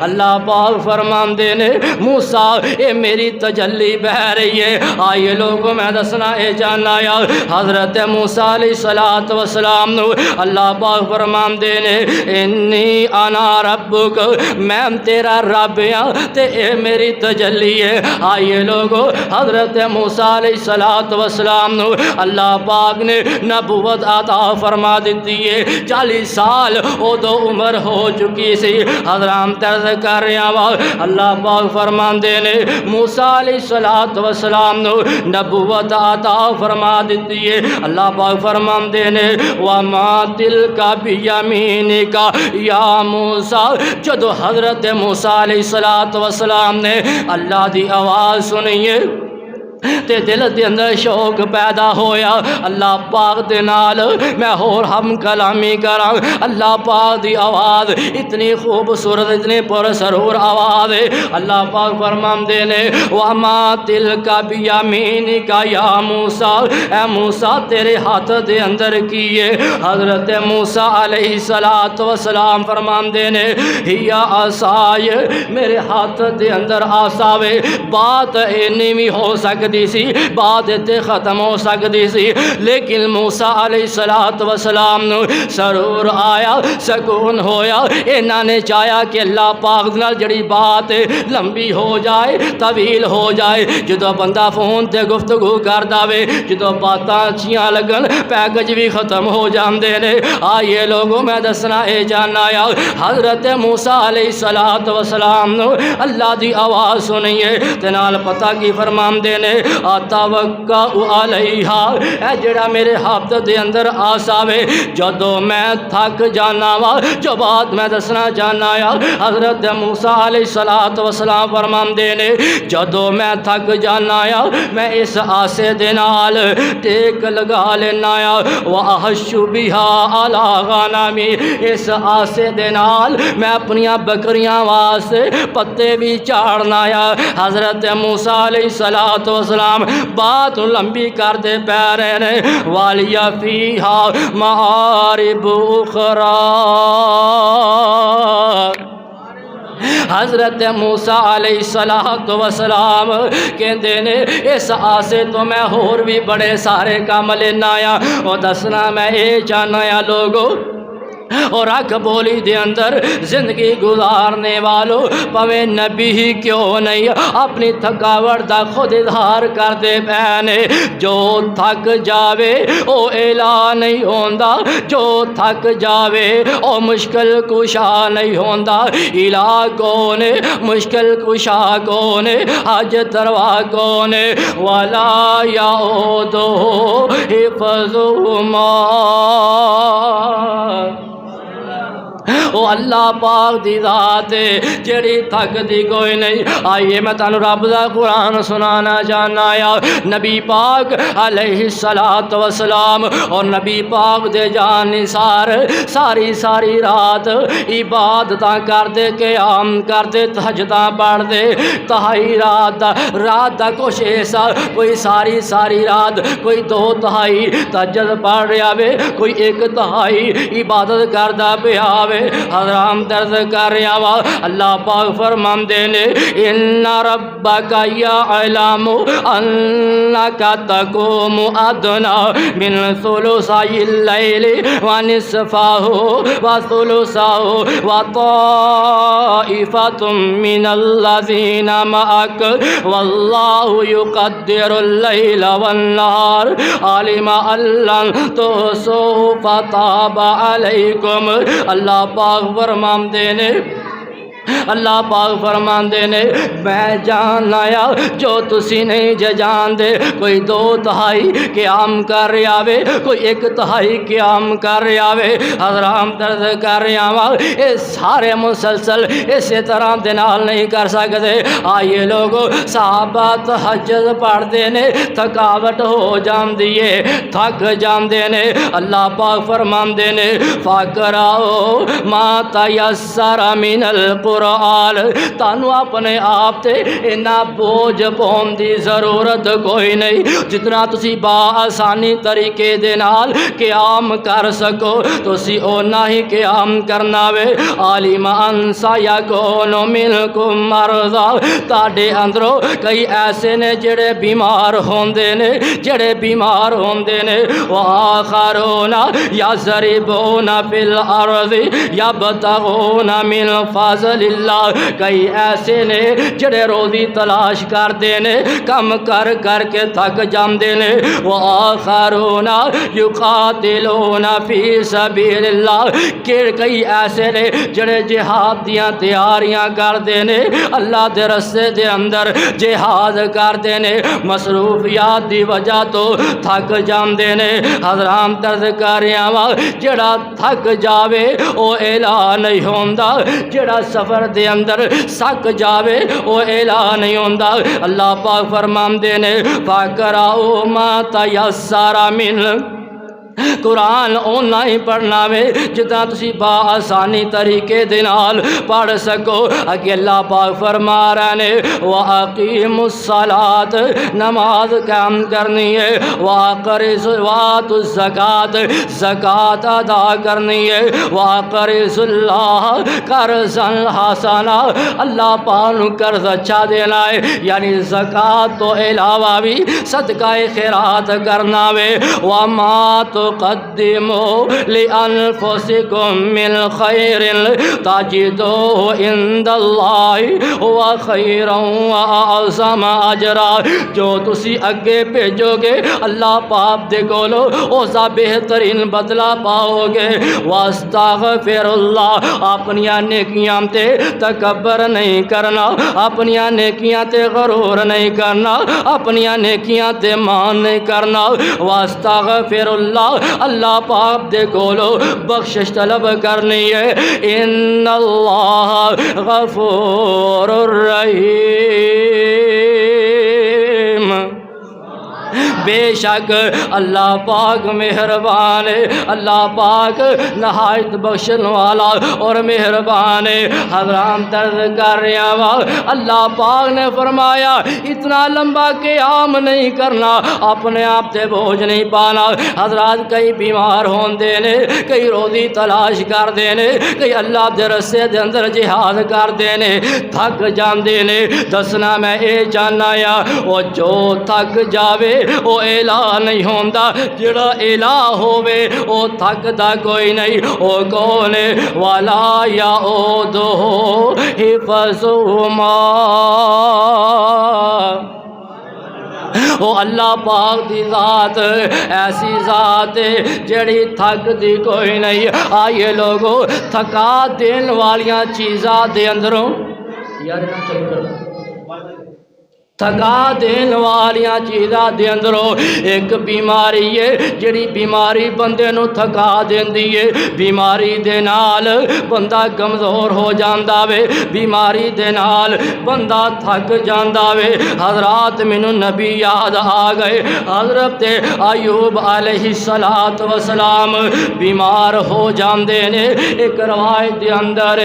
اللہ پاک فرماندے نے، موسیٰ اے میری تجلی بہ رہی ہے۔ آئیے لوگوں میں دسنا اے جاننا یا حضرت موسیٰ علیہ السلام نو اللہ پاک فرمان دینے، انی انا ربک، میں تیرا رب ہاں تے اے میری تجلی ہے۔ آئیے لوگوں، حضرت موسیٰ علیہ السلام نو اللہ پاک نے نبوت عطا فرما دیتی ہے۔ 40 سال او دو عمر ہو چکی سی۔ حضرات طرز کر رہے ہیں، اللہ پاک فرمان دینے موسیٰ علیہ السلام نو نبوت عطا فرما دیتی ہے۔ اللہ پاک فرمان دینے، وَمَا تِلْكَ بِيَمِينِكَ یا موسیٰ، جدو حضرت موسیٰ علیہ السلام نے اللہ دی آواز سنیے تے دل دے اندر شوق پیدا ہویا، اللہ پاک دے نال میں ہور ہم کلامی کراں۔ اللہ پاک دی آواز اتنی خوبصورت، اتنی پرسرور آواز ہے۔ اللہ پاک فرمان دینے، وَمَا تِلْكَ بِيَمِينِكَ یا موسیٰ، اے موسیٰ تیرے ہاتھ دے اندر کیے۔ حضرت موسیٰ علیہ السلام فرمان دینے، ہیا عصای، میرے ہاتھ دے اندر آساوے۔ بات اینی بھی ہو سکتی سی، بات تے ختم ہو سکتی سی، لیکن موسیٰ علیہ السلام نو سرور آیا، سکون ہویا۔ انہاں نے چاہیا کہ اللہ پاک نال جڑی بات لمبی ہو جائے، طویل ہو جائے۔ جدو بندہ فون تے گفتگو کردا وے، جدو باتاں اچھیاں لگن، پیکج بھی ختم ہو جاندے نے۔ آئیے لوگوں میں دسنا اے جاننا یا حضرت موسیٰ علیہ السلام نو اللہ دی آواز سنیے تے نال پتہ کی فرمان دینے، اتوکا علیہا، اے جڑا میرے ہاتھ دے اندر آساوے، جدو میں تھک جانا وا، جو بات میں دسنا جانا یا حضرت موسیٰ علیہ السلام فرمان دینے، جدو میں تھک جانا یا میں اس آسے دے نال ٹیک لگا لینا یا وَأَحُشُّ بِهَا عَلَىٰ غَنَمِي، اس آسے دے نال میں اپنیاں بکریاں واسطے پتے بھی چاڑنا یا۔ حضرت موسیٰ علیہ السلام بات لمبی کر دے پیرے نے، والیا فیہا معارب اخرى، حضرت موسیٰ علیہ السلام کہندے نے، اس آسے تو میں ہور بھی بڑے سارے کام لینا یا، وہ دسنا میں اے جانا یا لوگو، اور حق بولی دے اندر زندگی گزارنے والوں پویں نبی ہی کیوں نہیں اپنی تھکاوٹ دا خود اظہار کر دے پہنے جو تھک جاوے او اعلان نہیں ہوندا جو تھک جاوے او مشکل کشا نہیں ہوندا الہ کون مشکل کشا کون حاجت روا کون ولا یعودہ حفظہما او اللہ پاک دی ذات جڑی تھک دی کوئی نہیں آئیے میں تانوں رب دا قرآن سنانا چاہنا یا نبی پاک علیہ السلام اور نبی پاک دے جان نثار ساری رات عبادتاں کر دے قیام کر دے تہجداں پڑھ دے تہائی رات دا کچھ ایسا کوئی ساری رات کوئی 2/3 تہجد پڑھ رہا وے کوئی 1/3 عبادت کردا پیا وے حضرام درد کر رہا وا اللہ پاک فرماندے نے ان ربک یعلم انک تقوم ادنی من ثلثی اللیل ونصفہ وثلثہ وطائفۃ من الذین معک واللہ یقدر اللیل والنہار علم ان لن تحصوہ فتاب علیکم اللہ پاک فرماندے نے اللہ پاک فرماندے نے میں جان آیا جو تسی نہیں جان دے کوئی 2/3 قیام کر رہا وے کوئی 1/3 قیام کر رہا وے حضرام درد کر رہا وا یہ سارے مسلسل اسی طرح دے نال نہیں کر سکتے آئیے لوگو صحابہ تہجد پڑھتے نے تھکاوٹ ہو جاندی ہے تھک جاندے نے اللہ پاک فرماندے نے فقرؤ ما تیسر من القرآن تانوں اپنے آپ تے اینا بوجھ پاؤن دی ضرورت کوئی نہیں جتنا تسی بآسانی طریقے دے نال قیام کر سکو تسی اونا ہی قیام کرنا وے عالم ان سیکون منکم مرضی تاڑے اندروں کئی ایسے نے جڑے بیمار ہوندے نے وآخرون یضربون فی الارض یبتغون من فضل اللہ کئی ایسے نے جڑے روزی تلاش کرتے نے کم کر کے تھک جاندے نے وآخرون یقاتلون فی سبیل اللہ کئی ایسے نے جڑے جہاد دیاں تیاریاں کرتے نے اللہ دے رستے دے اندر جہاد کرتے نے مصروفیات دی وجہ تو تھک جاندے نے حضرام درد کریاں وا جڑا تھک جاوے او اعلان نہیں ہوندا جڑا سفر دے اندر سک جاوے او اعلان نہیں ہوندا اللہ پاک فرماندے نے فقرؤ ما تیسر من قرآن اونا ہی پڑھنا وے جتنا تسی بآسانی طریقے دے نال پڑھ سکو اگے اللہ پاک فرما رہے نے وَأَقِيمُ الصَّلَاةَ نماز قائم کرنی ہے وَأَقْرِضُ الزَّكَاةَ زکوٰۃ ادا کرنی ہے وَأَقْرِضُ اللَّهَ قَرْضًا حَسَنًا اللہ پاک نو قرض اچھا دینا ہے یعنی زکوٰۃ تو علاوہ بھی صدقہ خیرات کرنا وے وَمَا تقدموا لأنفسكم من خير تجدوه عند الله هو خيرا وأعظم أجرا جو تسی اگے بھیجو گے اللہ پاک دے کولو اوسا بہترین بدلہ پاؤ گے واستغفر اللہ اپنیاں نیکیاں تے تکبر نہیں کرنا اپنیاں نیکیاں تے غرور نہیں کرنا اپنیاں نیکیاں تے مان نہیں کرنا واستغفر اللہ اللہ پاک دے کولو بخشش طلب کرنی ہے ان اللہ غفور الرحیم بے شک اللہ پاک مہربان ہے اللہ پاک نہایت بخشن والا اور مہربان ہے حضرام درد کر رہا وا اللہ پاک نے فرمایا اتنا لمبا قیام نہیں کرنا اپنے آپ تے بوجھ نہیں پانا حضرات کئی بیمار ہوندے نے کئی روزی تلاش کر دے نے کئی اللہ دے رستے دے اندر جہاد کر دے نے تھک جاندے نے دسنا میں اے جاننا یا وہ جو تھک جاوے وہ الہ نہیں ہوندا، جڑا الہ ہووے او تھکدا کوئی نہیں۔ او کون ہے؟ وَلَا يَعُودُهُ حِفْظُهُمَا، او اللہ پاک دی ذات ایسی ذات ہے جڑی تھک دی کوئی نہیں۔ آئیے لوگو، تھکا دین والیاں چیزاں دے اندروں تھکا دین والیاں چیزاں دے اندروں ایک بیماری ہے جڑی بیماری بندے نو تھکا دیندی ہے۔ بیماری دے نال بندہ کمزور ہو جاندا وے، بیماری دے نال بندہ تھک جاندا وے۔ حضرات مینوں نبی یاد آ گئے، حضرت ایوب علیہ السلام بیمار ہو جاندے نے۔ ایک روایت دے اندر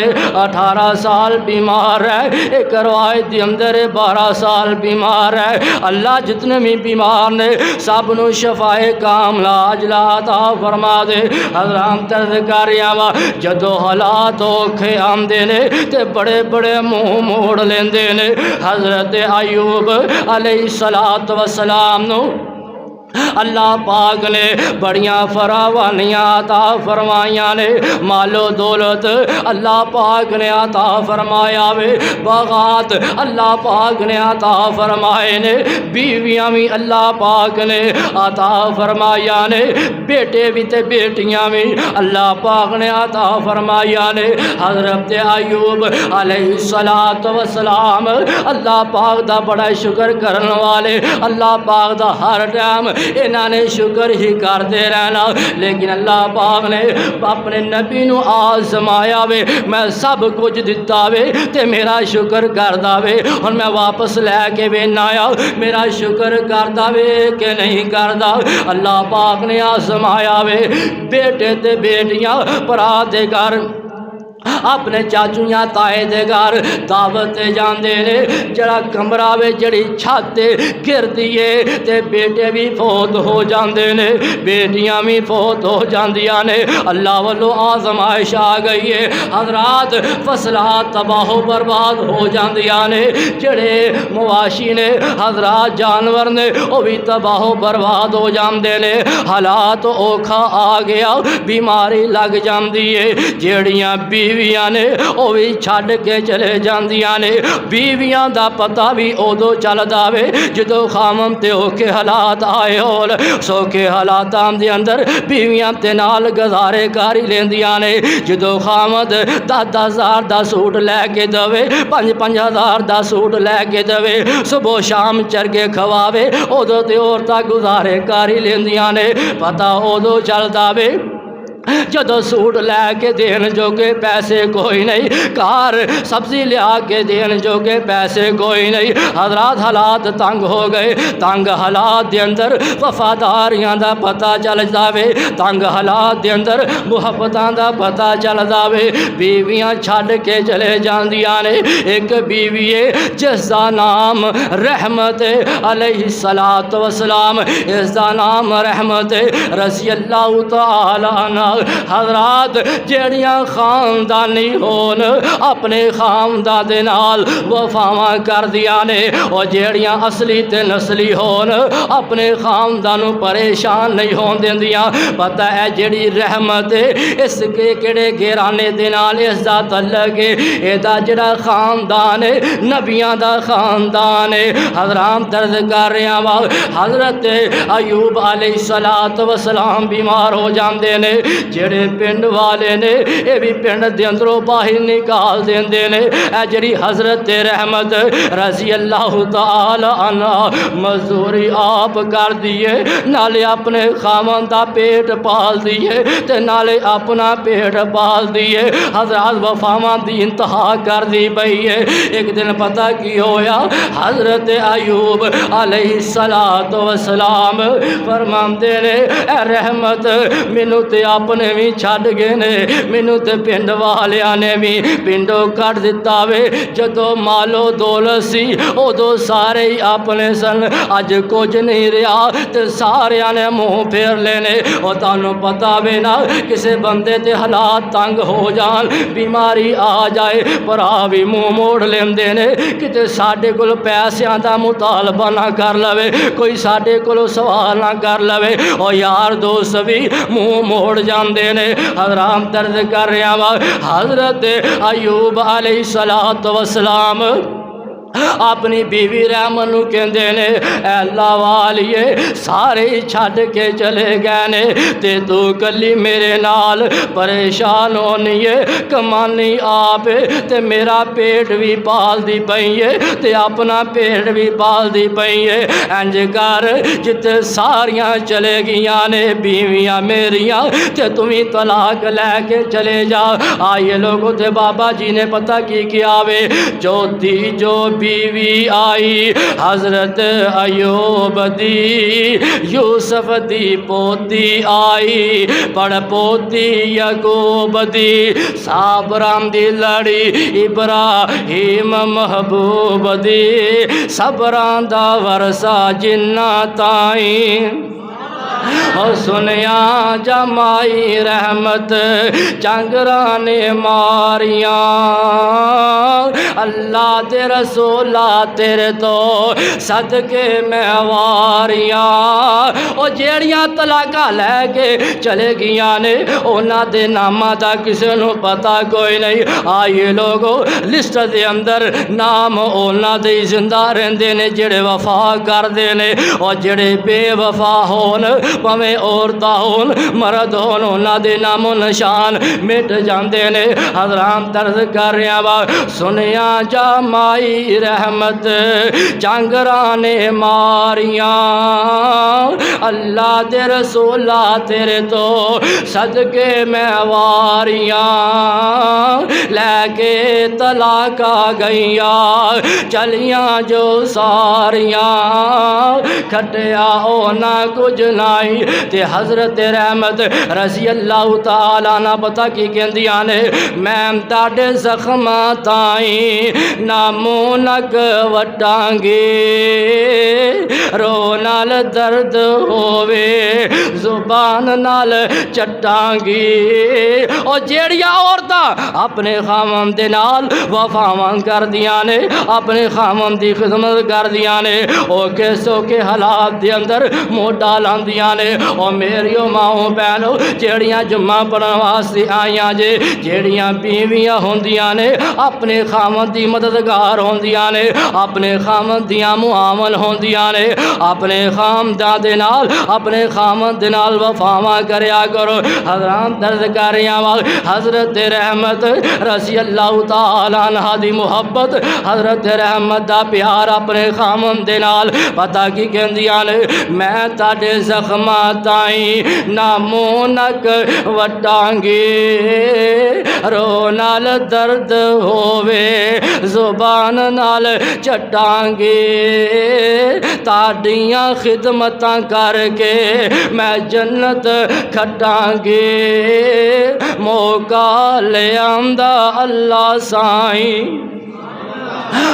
18 سال بیمار ہے، ایک روایت دے اندر 12 سال بیمار ہے۔ اللہ جتنے بھی بیمار نے سب نو شفائے کاملہ عاجلہ عطا فرما دے۔ حضرات ترد کر رہا وا، جدو حالات اوکھے آندے نے تے بڑے بڑے منہ موڑ لیندے نے۔ حضرت ایوب علیہ السلام نو اللہ پاک نے بڑیاں فراوانیاں عطا فرمائیاں نے، مال و دولت اللہ پاک نے عطا فرمایا وے، باغات اللہ پاک نے عطا فرمائے نے، بیویاں بھی اللہ پاک نے عطا فرمایا نے، بیٹے بھی تے بیٹیاں بھی اللہ پاک نے عطا فرمایا نے۔ حضرت ایوب علیہ السلام اللہ پاک دا بڑا شکر کرن والے، اللہ پاک دا ہر ٹائم انہاں نے شکر ہی کردے رہنا۔ لیکن اللہ پاک نے اپنے نبی نو آزمایا وے، میں سب کچھ دتا وے تے میرا شکر کردا وے، اور میں واپس لے کے وینا آیا میرا شکر کردا وے کہ نہیں کردا۔ اللہ پاک نے آزمایا وے، بیٹے تے بیٹیاں پرا دے گھر اپنے چاچو یا تائے دے گھر دعوت جاندے نے، جڑا کمرہ وے جڑی چھت گر دیے تے بیٹے بھی فوت ہو جاندے نے، بیٹیاں بھی فوت ہو جاندیاں نے۔ اللہ والو آزمائش آ گئی ہے، حضرات فصلات تباہ و برباد ہو جاندیاں نے، جڑے مواشی نے حضرات جانور نے وہ بھی تباہ و برباد ہو جاندے نے۔ حالات اوکھا آ گیا، بیماری لگ جاندی ہے، جڑیاں بیویاں نے وہ بھی چھڈ کے چلے جاندیاں نے۔ بیویاں دا پتہ بھی ادو چلدا وے جدو خامن تے اوکھے حالات آئے ہون۔ سوکھے حالاتاں دے اندر بیویاں تے نال گزارے کاری لیندیاں نے۔ جدو خامد 10,000 دا سوٹ لے کے دوے، 5,000 دا سوٹ لے کے دوے، صبح شام چرگے کھواوے، ادو تے عورتاں گزارے کاری لیندیاں نے۔ پتہ ادو چلدا وے جدو سوٹ لے کے دین جوگے پیسے کوئی نہیں، کار سبزی لیا کے دین جوگے پیسے کوئی نہیں۔ حضرات حالات تنگ ہو گئے، تنگ حالات دے اندر وفاداریاں دا پتہ چل جاوے، تنگ حالات دے اندر محبتاں دا پتہ چل جاوے، بیویاں چھڈ کے چلے جاندیاں نے۔ ایک بیوی ہے جس دا نام رحمت علیہ السلام، اس دا نام رحمت رضی اللہ تعالی عنہ۔ حضرات جیڑیاں خاندانی ہون اپنے خاندان دے نال وفاواں کر دیا نے، اور جیڑیاں اصلی تے نسلی ہون اپنے خاندانوں پریشان نہیں ہون دیندیاں۔ پتہ ہے جیڑی رحمت اس کے کڑے گھرانے دے نال اس دا تعلق ہے، اے دا جڑا خاندان ہے نبیاں دا خاندان ہے۔ حضرات درد کر رہا وا، حضرت ایوب علیہ السلام بیمار ہو جاندے نے، جڑے پنڈ والے نے اے بھی پنڈ دے اندروں باہر نکال دیندے نے۔ اے جڑی حضرت رحمت رضی اللہ تعالی عنہ مزدوری آپ کر دیے، نالے اپنے خامن دا پیٹ پال دیے تے نالے اپنا پیٹ پال دیے۔ حضرات وفاواں دی انتہا کر دی پئی ہے۔ ایک دن پتہ کی ہویا، حضرت ایوب علیہ السلام فرماندے نے، اے رحمت مینوں تے اپنے اپنے بھی چھڈ گئے نے مینوں تے پنڈ والیاں نے بھی پنڈوں کٹ دتا وے جدوں مالو دولت سی ادو سارے ہی اپنے سن اج کچھ نہیں رہا تے سارے نے منہ پھیر لینے اور تانوں پتا وے نا کسے بندے تے حالات تنگ ہو جان بیماری آ جائے پرا بھی منہ موڑ لیندے نے کتے ساڈے کول پیسیاں دا مطالبہ نہ کر لوے کوئی ساڈے کول سوال نہ کر لوے اور یار دوست بھی منہ موڑ جاندے نے حرام درد کر رہا وا حضرت ایوب علیہ السلام اپنی بیوی رحمن نو کہندے نے اے اللہ والیے سارے چھڈ کے چلے گئے نے تے تو کلی میرے نال پریشان ہونی ہے کمانی آپ تے میرا پیٹ بھی پال دی پئی ہے تے اپنا پیٹ بھی پال دی پئی ہے انج کر جتے ساریاں چلے گیاں نے بیویاں میریاں تے تمہیں طلاق لے کے چلے جا آئیے لوگوں تے بابا جی نے پتہ کی کیا وے چوتھی جو بیوی آئی حضرت ایوب دی یوسف دی پوتی آئی پڑ پوتی یعقوب دی صابرام دی لڑی ابراہیم محبوب دی صبران دا ورثہ جنہ تائیں اور سنیا جمائی رحمت چنگرانے ماریاں اللہ دے رسولہ تیرے تو صدقے میں واریاں اور جیڑیاں طلاقہ لے کے چلے گیاں نے اونا دے نامہ دا کسے نو پتا کوئی نہیں آئیے لوگو لسٹ دے اندر نام اونا دے زندہ رہندے نے جڑے وفا کر دے نے اور جڑے بے وفا ہون پویں عورتاں ہون مرد ہون انہاں دے نام و نشان مٹ جاندے نے حضرام طرز کر رہا وا سنیا جمائی رحمت چنگرانے ماریاں اللہ دے رسولہ تیرے تو صدقے میں واریاں لے کے طلاق آ گئیاں چلیاں جو ساریاں کھٹیا ہونا کچھ نائی تے حضرت رحمت رضی اللہ تعالیٰ نہ پتہ کی کہندیاں نے میں تاڑے زخمہ تائیں نامونک وٹانگے رو نال درد ہووے زبان نال چٹانگی اور جیڑیاں عورتاں اپنے خامن دے نال وفاواں کر دیاں نے اپنے خامن دی خدمت کر دیاں نے او کیسو کے حالات دے اندر موڈا لاندیاں نے اور میریو ماؤں بہنو جیڑیاں جمعہ پڑھن واسطے آئیاں جے جیڑیاں بیویاں ہوندیاں نے اپنے خامن دی مددگار ہوندیاں نے اپنے خامن دیاں معاون ہوندیاں نے اپنے خامدان دے نال اپنے خامن دے نال وفاواں کریا کرو حضرام درد کریاں حضرت رحمت رضی اللہ تعالیٰ عنہ دی محبت حضرت رحمت دا پیار اپنے خامن دے نال پتہ کی کہندیاں نے میں تاڑے زخمہ تائیں نامونک وٹانگی رو نال درد ہووے زبان نال چٹانگی تاڑیاں خدمتاں کر کے میں جنت کھٹانگی موقع لے آندہ اللہ سائیں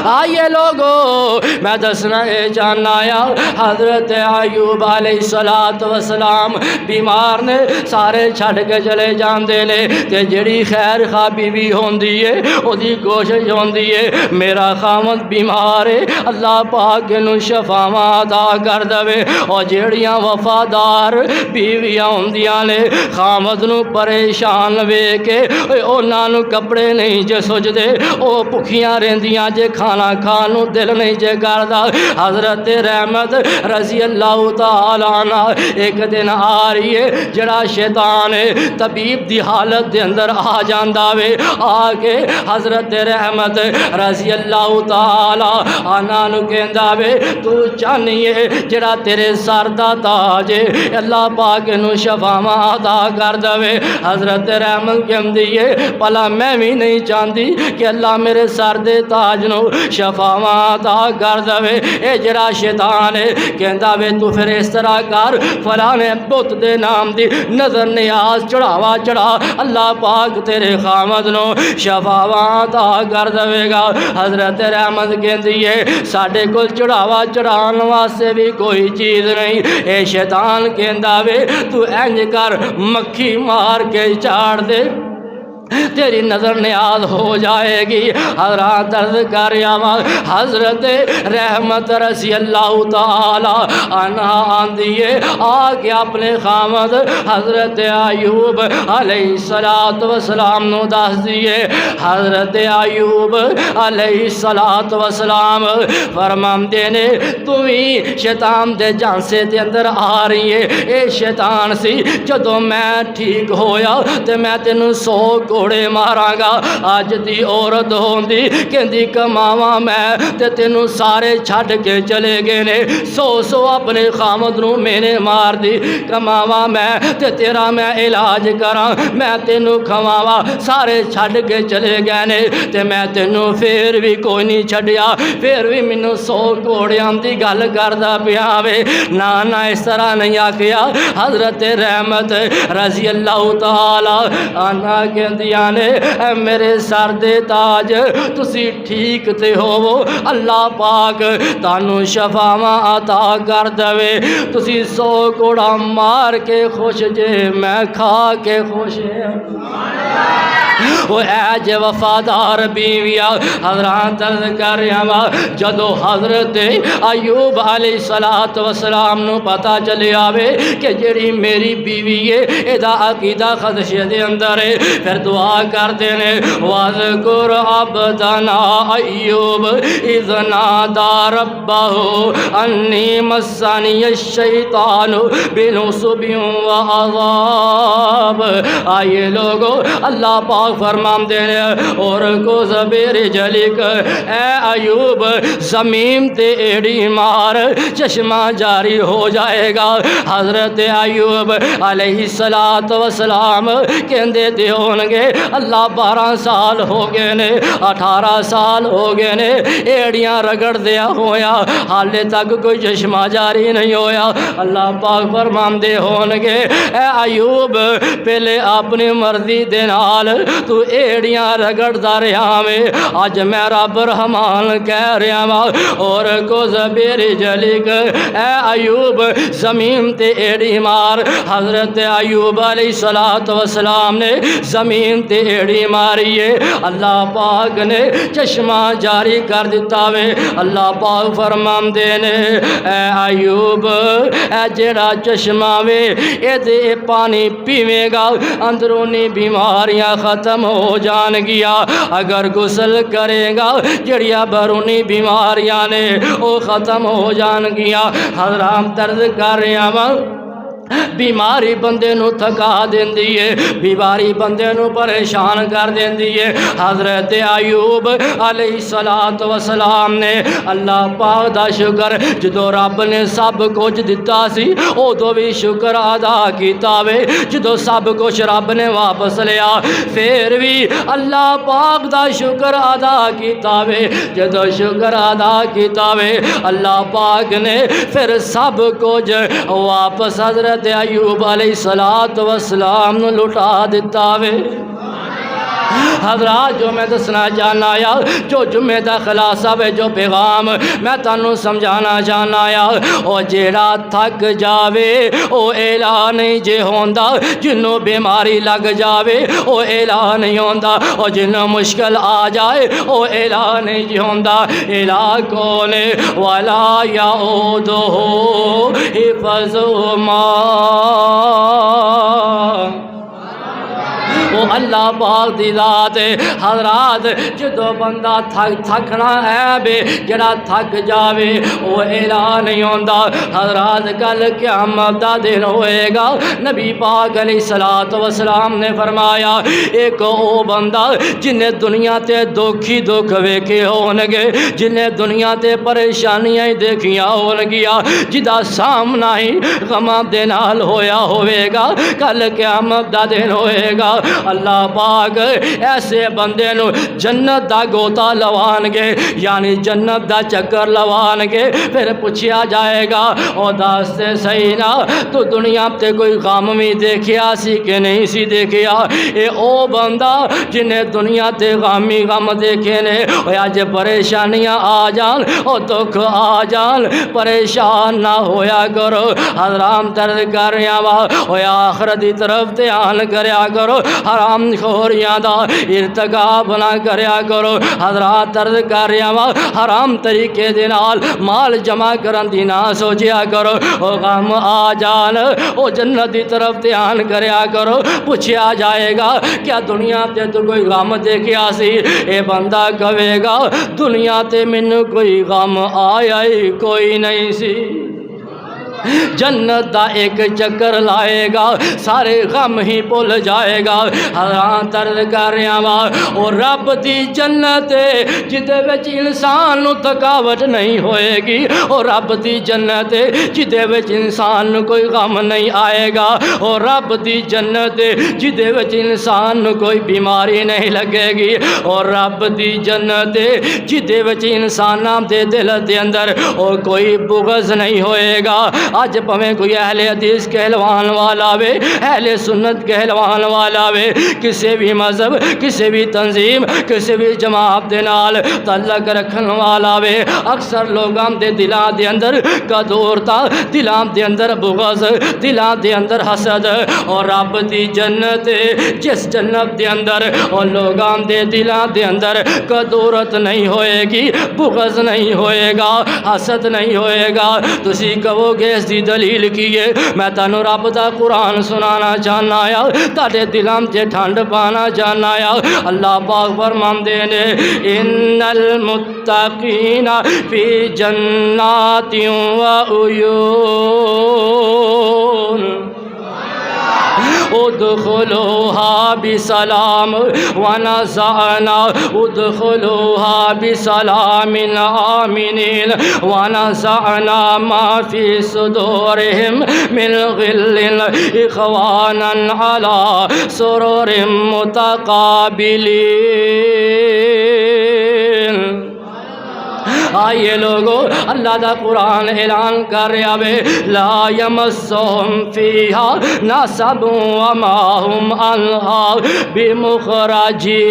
آئیے لوگو میں دسنا جاننا یا حضرت ایوب علیہ السلام بیمار نے سارے چھڑ کے چلے جاندے لے تے جڑی خیر خواہ بیوی ہوندی ہے او دی کوشش ہوندی ہے میرا خامد بیمار ہے اللہ پاک نو شفاواں عطا کر دے اور جڑیاں وفادار بیویاں ہوندیاں نے خامد نو پریشان وے کے انہاں نو کپڑے نہیں جے سجدے او بھکھیاں رہندیاں جے کھانا کھانو دل نہیں جے کردا حضرت رحمت رضی اللہ تعالیٰ عنہ ایک دن آ رہی ہے جڑا شیطان طبیب دی حالت دے اندر آ جاندا وے آ کے حضرت رحمت رضی اللہ تعالیٰ عنہ نو کہندا وے تو چاہیے جڑا تیرے سر دا تاج اللہ پاک نو شفاواں عطا کر دے حضرت رحمت کہندی ہے پلا میں بھی نہیں چاہندی کہ اللہ میرے سر دے تاج نو نو شفاواں عطا کر دے۔ اے جڑا شیطان ہے کہندا وے تو پھر اس طرح کر فلانے بت دے نام دی نظر نیاز چڑھاوا چڑھا، اللہ پاک تیرے خامد نو شفاواں عطا کر دے گا۔ حضرت رحمت کہندی ہے ساڈے کول چڑھاوا چڑھان واسطے بھی کوئی چیز نہیں۔ اے شیطان کہندا وے تو انج کر مکھی مار کے چاڑ دے تیری نظر نیاز ہو جائے گی۔ حضرات عرض کر حضرت رحمت رضی اللہ تعالی عنہ آندیے آگے اپنے خامد حضرت ایوب علیہ السلام نو دس دیے۔ حضرت ایوب علیہ السلام فرماندے نے تو ہی شیطان دے جانسے دے اندر آ رہی ہے۔ اے شیطان سی جدوں میں ٹھیک ہویا تے میں تینوں 100 کوڑے ماراں گا۔ اج دی عورت ہوندی کہندی کماواں میں تے تینوں سارے چھڈ کے چلے گئے نے، 100 اپنے خامد نو میں نے مار دی، کماواں میں تے تیرا میں علاج کراں، میں تینوں کھواواں سارے چھڈ کے چلے گئے نے تے میں تینوں پھر بھی کوئی نہیں چھڈیا، پھر بھی مینوں 100 کوڑیاں دی گل کردا پیا وے۔ نہ اس طرح نہیں آکھیا۔ حضرت رحمت رضی اللہ تعالی عنہ کہندیاں نے اے میرے سر دے تاج تسی ٹھیک تے ہوو، اللہ پاک تانوں شفاواں عطا کر دے، تسی 100 کوڑا مار کے خوش جے میں کھا کے خوش وہ اے جے وفادار بیویا۔ حضرات عرض کر رہا جدو حضرت ایوب علیہ السلام نو پتہ چلے آوے کہ جڑی میری بیوی ہے ادا عقیدہ خدشے دے اندر ہے، پھر دعا کر دینے وَاذْكُرْ عَبْدَنَا ایوب اِذْ نَادَى رَبَّهُ أَنِّي مَسَّنِيَ الشَّيْطَانُ بِنُصْبٍ وَعَذَابٍ۔ آئیے لوگو اللہ پاک فرمان دینے اور کو زبیر جلک اے ایوب زمین تے ایڑی مار چشمہ جاری ہو جائے گا۔ حضرت ایوب علیہ السلام کہندے تے ہونگے اللہ 12 سال ہو گئے نے، 18 سال ہو گئے نے، ایڑیاں رگڑ دیا ہویا حالے تک کوئی چشمہ جاری نہیں ہویا۔ اللہ پاک فرمان دے ہونگے اے ایوب پہلے اپنی مرضی دے نال تو ایڑیاں رگڑ دا رہا میں، آج میں رب رحمان کہہ رہا ہوں اور کو زبیر جلک اے ایوب زمین تے ایڑی مار۔ حضرت ایوب علیہ السلام نے زمین تے ایڑی ماری ہے، اللہ پاک نے چشمہ جاری کر دیتا وے۔ اللہ پاک فرمان دینے اے ایوب اے جڑا چشمہ وے اے دے پانی پیوے گا اندرونی بیماریاں ختم ہو جان گیا، اگر غسل کرے گا جڑیاں بیرونی بیماریاں نے وہ ختم ہو جان گیا۔ حضرات درد کر رہے ہیں بیماری بندے نو تھکا دیندی ہے، بیماری بندے نو پریشان کر دیندی ہے۔ حضرت ایوب علیہ السلام نے اللہ پاک دا شکر جدو رب نے سب کچھ دتا سی ادو بھی شکر ادا کیتا وے، جدو سب کچھ رب نے واپس لیا پھر بھی اللہ پاک دا شکر ادا کیتا وے، جدو شکر ادا کیتا وے اللہ پاک نے پھر سب کچھ واپس حضرت ایوب علیہ السلام نو لٹا دیتا وے۔ حضرات جو میں دسنا چاہنا آیا جو جمعہ دا خلاصہ وے جو پیغام میں تانوں سمجھانا چاہنا آیا او جیڑا تھک جاوے او اعلان نہیں جے ہوندا، جنوں بیماری لگ جاوے او اعلان نہیں ہوندا، او جنوں مشکل آ جائے او اعلان نہیں جے ہوندا۔ الہ کون ولا یعودہ حفظہما، وہ اللہ پاک دی ذات ہے۔ حضرات جدو بندہ تھکنا ہے بے جڑا تھک جاوے وہ اعلان نہیں ہوندا۔ حضرات کل قیامت دا دن ہوئے گا، نبی پاک علیہ السلام نے فرمایا ایک او بندہ جنہیں دنیا تے دکھی دکھ ویکھے ہونگے، جنہیں دنیا تے پریشانیاں دیکھیاں ہونگیاں، جدا سامنا ہی غماں دے نال ہویا ہوئے گا، کل قیامت دا دن ہوئے گا۔ اللہ پاک ایسے بندے نو جنت دا گوتا لوان گے، یعنی جنت دا چکر لوان گے۔ پھر پوچھیا جائے گا او داستے صحیح نا تو دنیا تے کوئی غم بھی دیکھیا سی کہ نہیں سی دیکھیا؟ اے او بندہ جنہیں دنیا تے غامی غم دیکھے نے، آج پریشانیاں آ جان او دکھ آ جان پریشان نہ ہویا کرو۔ حرام ترد کر رہا وا آخرت دی طرف دھیان کریا کرو، حرام خوریاں دا ارتکاب نہ کریا کرو۔ حضرات ترد کر رہا وا حرام طریقے دے نال مال جمع کرن دی نہ سوچیا کرو، او غم آ جان او جنت دی طرف دھیان کریا کرو۔ پوچھیا جائے گا کیا دنیا تے تو کوئی غم دیکھیا سی؟ اے بندہ کہے گا دنیا تے مینوں کوئی غم آیا ہی کوئی نہیں سی۔ جنت دا ایک چکر لائے گا سارے غم ہی بھول جائے گا۔ حضرات عرض کر رہا وا اور رب دی جنت جدے وچ انسان نو تھکاوٹ نہیں ہوئے گی، اور رب دی جنت جدے وچ انسان نو کوئی غم نہیں آئے گا، اور رب دی جنت جدے وچ انسان نو کوئی بیماری نہیں لگے گی، اور رب دی جنت جدے وچ انساناں دے دل دے اندر اور کوئی بغض نہیں ہوئے گا۔ آج پویں کوئی اہل حدیث کہلوان والا وے، اہل سنت کہلوان والا وے، کسی بھی مذہب کسی بھی تنظیم کسی بھی جماعت دے نال تعلق رکھن والا وے، اکثر لوگاں دے دلاں دے اندر کدورتا، دلاں دے اندر بغض، دلاں دے اندر حسد، اور رب دی جنت جس جنت دے اندر اور لوگاں دے دلاں دے اندر کدورت نہیں ہوئے گی، بغض نہیں ہوئے گا، حسد نہیں ہوئے گا۔ تسی کہو گے اس دی دلیل کی ہے؟ میں تانوں رب دا قرآن سنانا چاہنا یا تاڑے دلاں تے ٹھنڈ پانا چاہنا یا۔ اللہ پاک فرماندے نے ان المتقین فی جنات و عیون ادخلوها بسلام ونزعنا ادخلوها بسلام آمنین ونزعنا ما فی صدورهم من غل اخوانا على سرر متقابلین۔ آئیے لوگو اللہ دا قرآن اعلان کر رہا وے لا یمسہم فیہا نصب وما ہم عنہا بمخرجین۔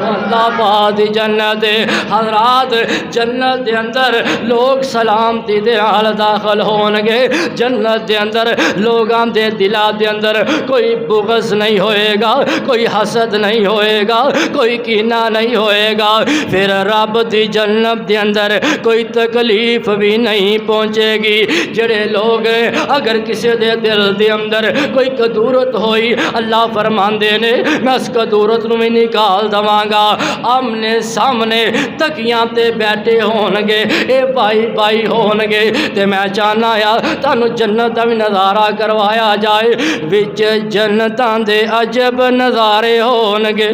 اللہ پاک جنت حضرات جنت دے اندر لوگ سلامتی دے نال داخل ہونگے، جنت دے اندر لوگاں دے دلاں دے اندر کوئی بغض نہیں ہوئے گا، کوئی حسد نہیں ہوئے گا، کوئی کینہ نہیں ہوئے گا۔ پھر رب دی جنت دے اندر کوئی تکلیف بھی نہیں پہنچے گی۔ جڑے لوگ اگر کسی دے دل دے اندر کوئی کدورت ہوئی اللہ فرماندے نے میں اس کدورت نو بھی نکال دواں گا۔ آمنے سامنے تکیاں تے بیٹھے ہونگے، اے بھائی بھائی ہونگے، تے میں چاہنا یا تانوں جنت دا بھی نظارہ کروایا جائے، وچ جنتاں دے عجب نظارے ہونگے۔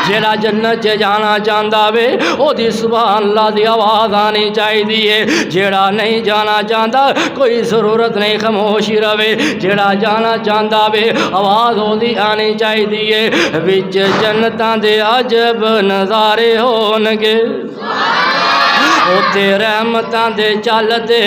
جیڑا جنت چ جانا چاہندا وے او دی سبحان اللہ دی آواز آنی چاہیے، جیڑا نہیں جانا چاہندا کوئی ضرورت نہیں خاموشی رہے، جیڑا جانا چاہندا وے آواز او دی آنی چاہیے، وچ جنتاں دے عجب نظارے ہونگے۔ اوتے رحمتاں دے چل دے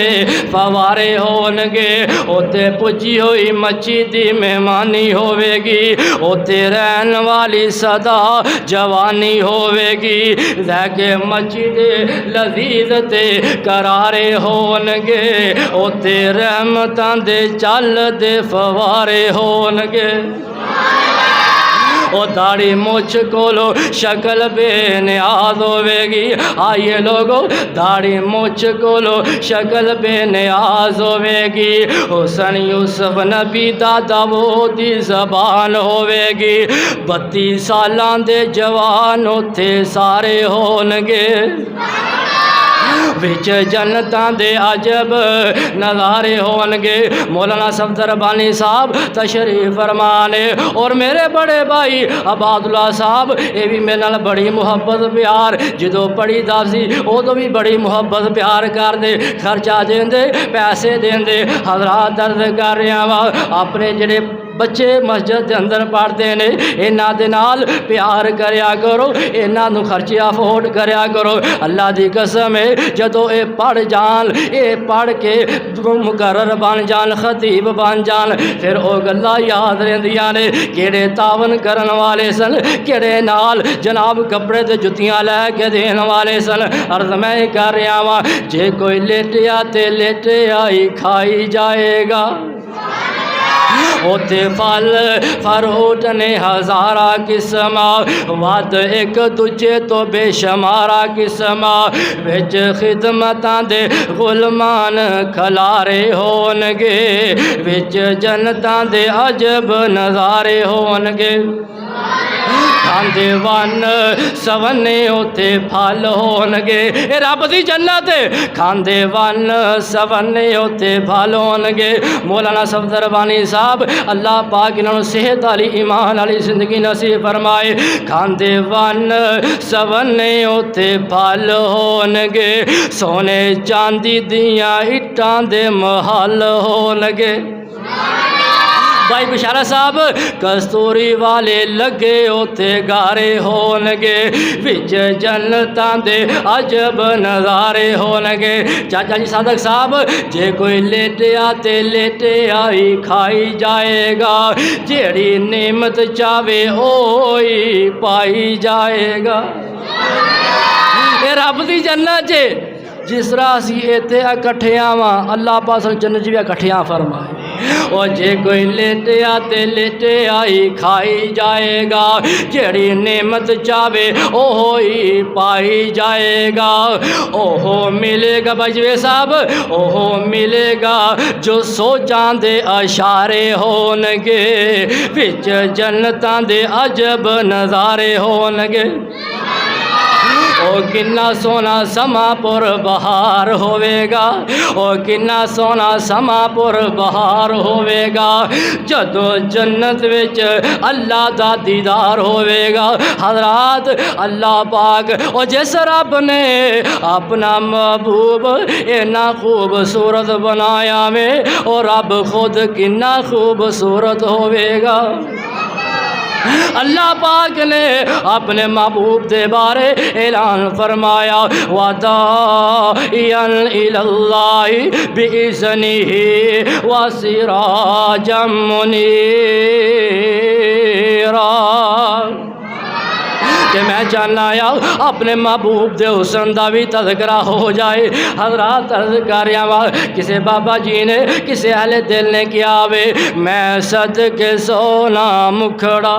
فوارے ہونگے، اوتے پجی ہوئی مچھی دی مہمانی ہوے گی، اوتے رہن والی صدا جوانی ہوے گی، لیکے مچھی دے لذیذ تے قرارے ہونگے، اوتے رحمتاں دے چل دے فوارے ہونگے۔ او داڑھی مچھ کولو شکل بے نیاز ہوے گی۔ آئیے لوگو داڑھی مچھ کولو شکل بے نیاز ہوے گی۔ حسن یوسف نبی دا داؤد دی زبان ہوے گی، 32 سالاں دے جوان اوتھے سارے ہونگے۔ وچ جنتاں دے عجب نظارے ہونگے۔ مولانا صفدر بانی صاحب تشریف فرمانے اور میرے بڑے بھائی عباد اللہ صاحب یہ بھی میرے نال بڑی محبت پیار جدو پڑھی دا سی ادو بھی بڑی محبت پیار کر دے خرچہ دین دے پیسے دین دے۔ حضرات درد کر رہا وا اپنے جڑے بچے مسجد دے اندر پڑھتے ہیں انہاں دے نال پیار کریا کرو، انہاں نو خرچے افورڈ کریا کرو۔ اللہ دی قسم ہے جدو اے پڑھ جان اے پڑھ کے مقرر بن جان خطیب بن جان پھر او گلاں یاد رہندیاں نے کیڑے تعاون کرن والے سن کیڑے نال جناب کپڑے تے جتیاں لے کے دین والے سن۔ عرض میں کر رہا واں جے کوئی لیٹیا تے لیٹیا ہی کھائی جائے گا، اوتے پھل فروٹ نے ہزارہ قسم ود ایک دجے تو بے شمارہ قسم وچ خدمتاں دے غلمان کھلارے ہونگے وچ جنتاں دے عجب نظارے ہونگے۔ کھاندے ون سونے اوتے پھل ہونگے اے رب دی جنت کھاندے ون سونے اوتے پھل ہونگے۔ مولانا صفدر بانی صاحب اللہ پاک انہوں صحت والی ایمان والی زندگی نصیب فرمائے۔ کھاندے ون سونے اوتے پھل ہونگے سونے چاندی دیاں اٹاں دے محل ہونگے۔ بھائی بشارہ صاحب کستوری والے لگے اوتے گارے ہونگے وچ جنتاں دے عجب نظارے ہونگے۔ چاچا جی صادق صاحب جے کوئی لیٹیا تے لیٹیا ہی کھائی جائے گا، جیڑی نعمت چاہے اوہی پائی جائے گا۔ اے رب دی جنت جے جس طرح اسی ایتھے اکٹھیاں واں اللہ پاک جنت جی اکٹھیاں فرمائے۔ او جے کوئی لیٹیا تے لیٹیا ہی کھائی جائے گا، جیڑی نعمت چاہے اوہی پائی جائے گا۔ اوہو ملے گا بجوے صاحب اوہو ملے گا جو سوچاں دے اشارے ہونگے وچ جنتاں دے عجب نظارے ہونگے۔ او کنا سونا سما پر بہار ہوئے گا، او کنا سونا سما پر بہار ہوئے گا جدو جنت وچ اللہ دا دیدار ہوئے گا۔ حضرات اللہ پاک او جس رب نے اپنا محبوب اینا خوبصورت بنایا میں او رب خود کنا خوبصورت ہوئے گا۔ اللہ پاک نے اپنے محبوب دے بارے اعلان فرمایا وَدَاعِيًا إِلَى اللَّهِ بِإِذْنِهِ وَسِرَاجًا مُنِيرًا کہ میں چاہنا یا اپنے محبوب دے حسن دا بھی تذکرہ ہو جائے۔ حضرات عرض کر رہا ہوں کسے بابا جی نے کسے اہل دل نے کیا وے میں صدقے سونا مکھڑا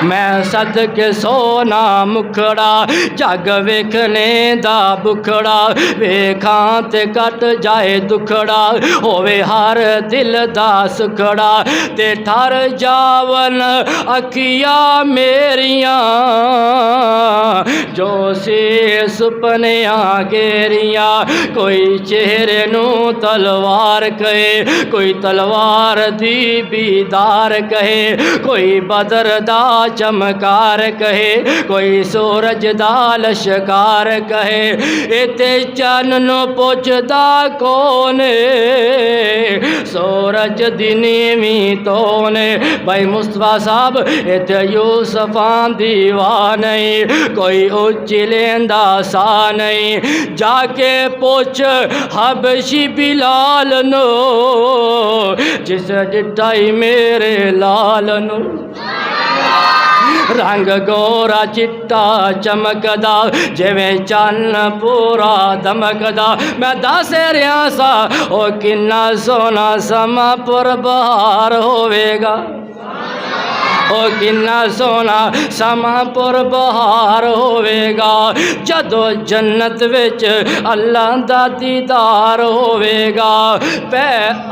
میں صدقے سونا مکھڑا جگ ویکھنے دا بکھڑا ویکھاں تے کٹ جائے دکھڑا ہووے ہر دل دا سکھڑا تے ٹھر جاون اکھیاں میریاں جو سی سپنیاں گیریاں کوئی چہرے نو تلوار کہے کوئی تلوار دی بیدار کہے کوئی بدر دا چمکار کہے کوئی سورج دا لشکار کہے ایتے چن نو پوچھدا کونے سورج دی نیویں تونے۔ بھائی مصطفیٰ صاحب ایتے یوسفاں دیوان نہیں کوئی اچھی لیندا سا نہیں جا کے پوچھ حبشی بلال نو جس ڈٹائی میرے لال نو رنگ گورا چٹا چمکدا جویں چن پورا دمکدا میں دس رہا سا او کنا سونا سما پر بہار ہوئے گا او کنا سونا سما پر بہار ہوئے گا جدو جنت وچ اللہ دا دیدار ہوئے گا پہ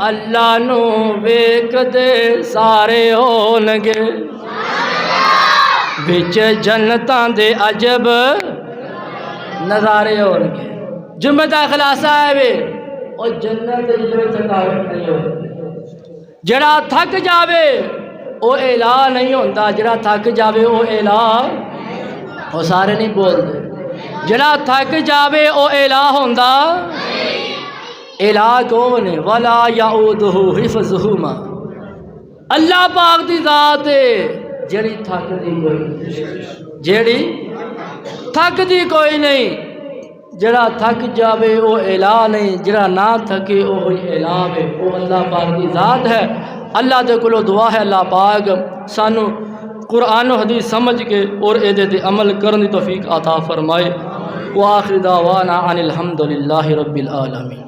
اللہ نو ویکھ دے سارے ہونگے وچ جنتاں دے عجب نظارے ہونگے۔ جمعہ دا خلاصہ ہے وے اور جنت جو تھکاوٹ نہیں ہو جڑا تھک جاوے او الہ نہیں ہوندا جڑا تھک جاوے او الہ وہ سارے نہیں بول دے جڑا تھک جاوے او الہ ہوندا الہ کون ہے ولا یعودہ حفظہما اللہ پاک دی ذات ہے جڑی تھک دی کوئی جڑی تھک دی کوئی نہیں جڑا تھک جاوے او الہ نہیں جڑا نہ تھکے او الہ ہے او اللہ پاک کی ذات ہے اللہ دے کولو دعا ہے اللہ پاک سانو قرآن و حدیث سمجھ کے اور ایدے تے عمل کرنے توفیق عطا فرمائے وآخر دعوانا ان الحمدللہ رب العالمین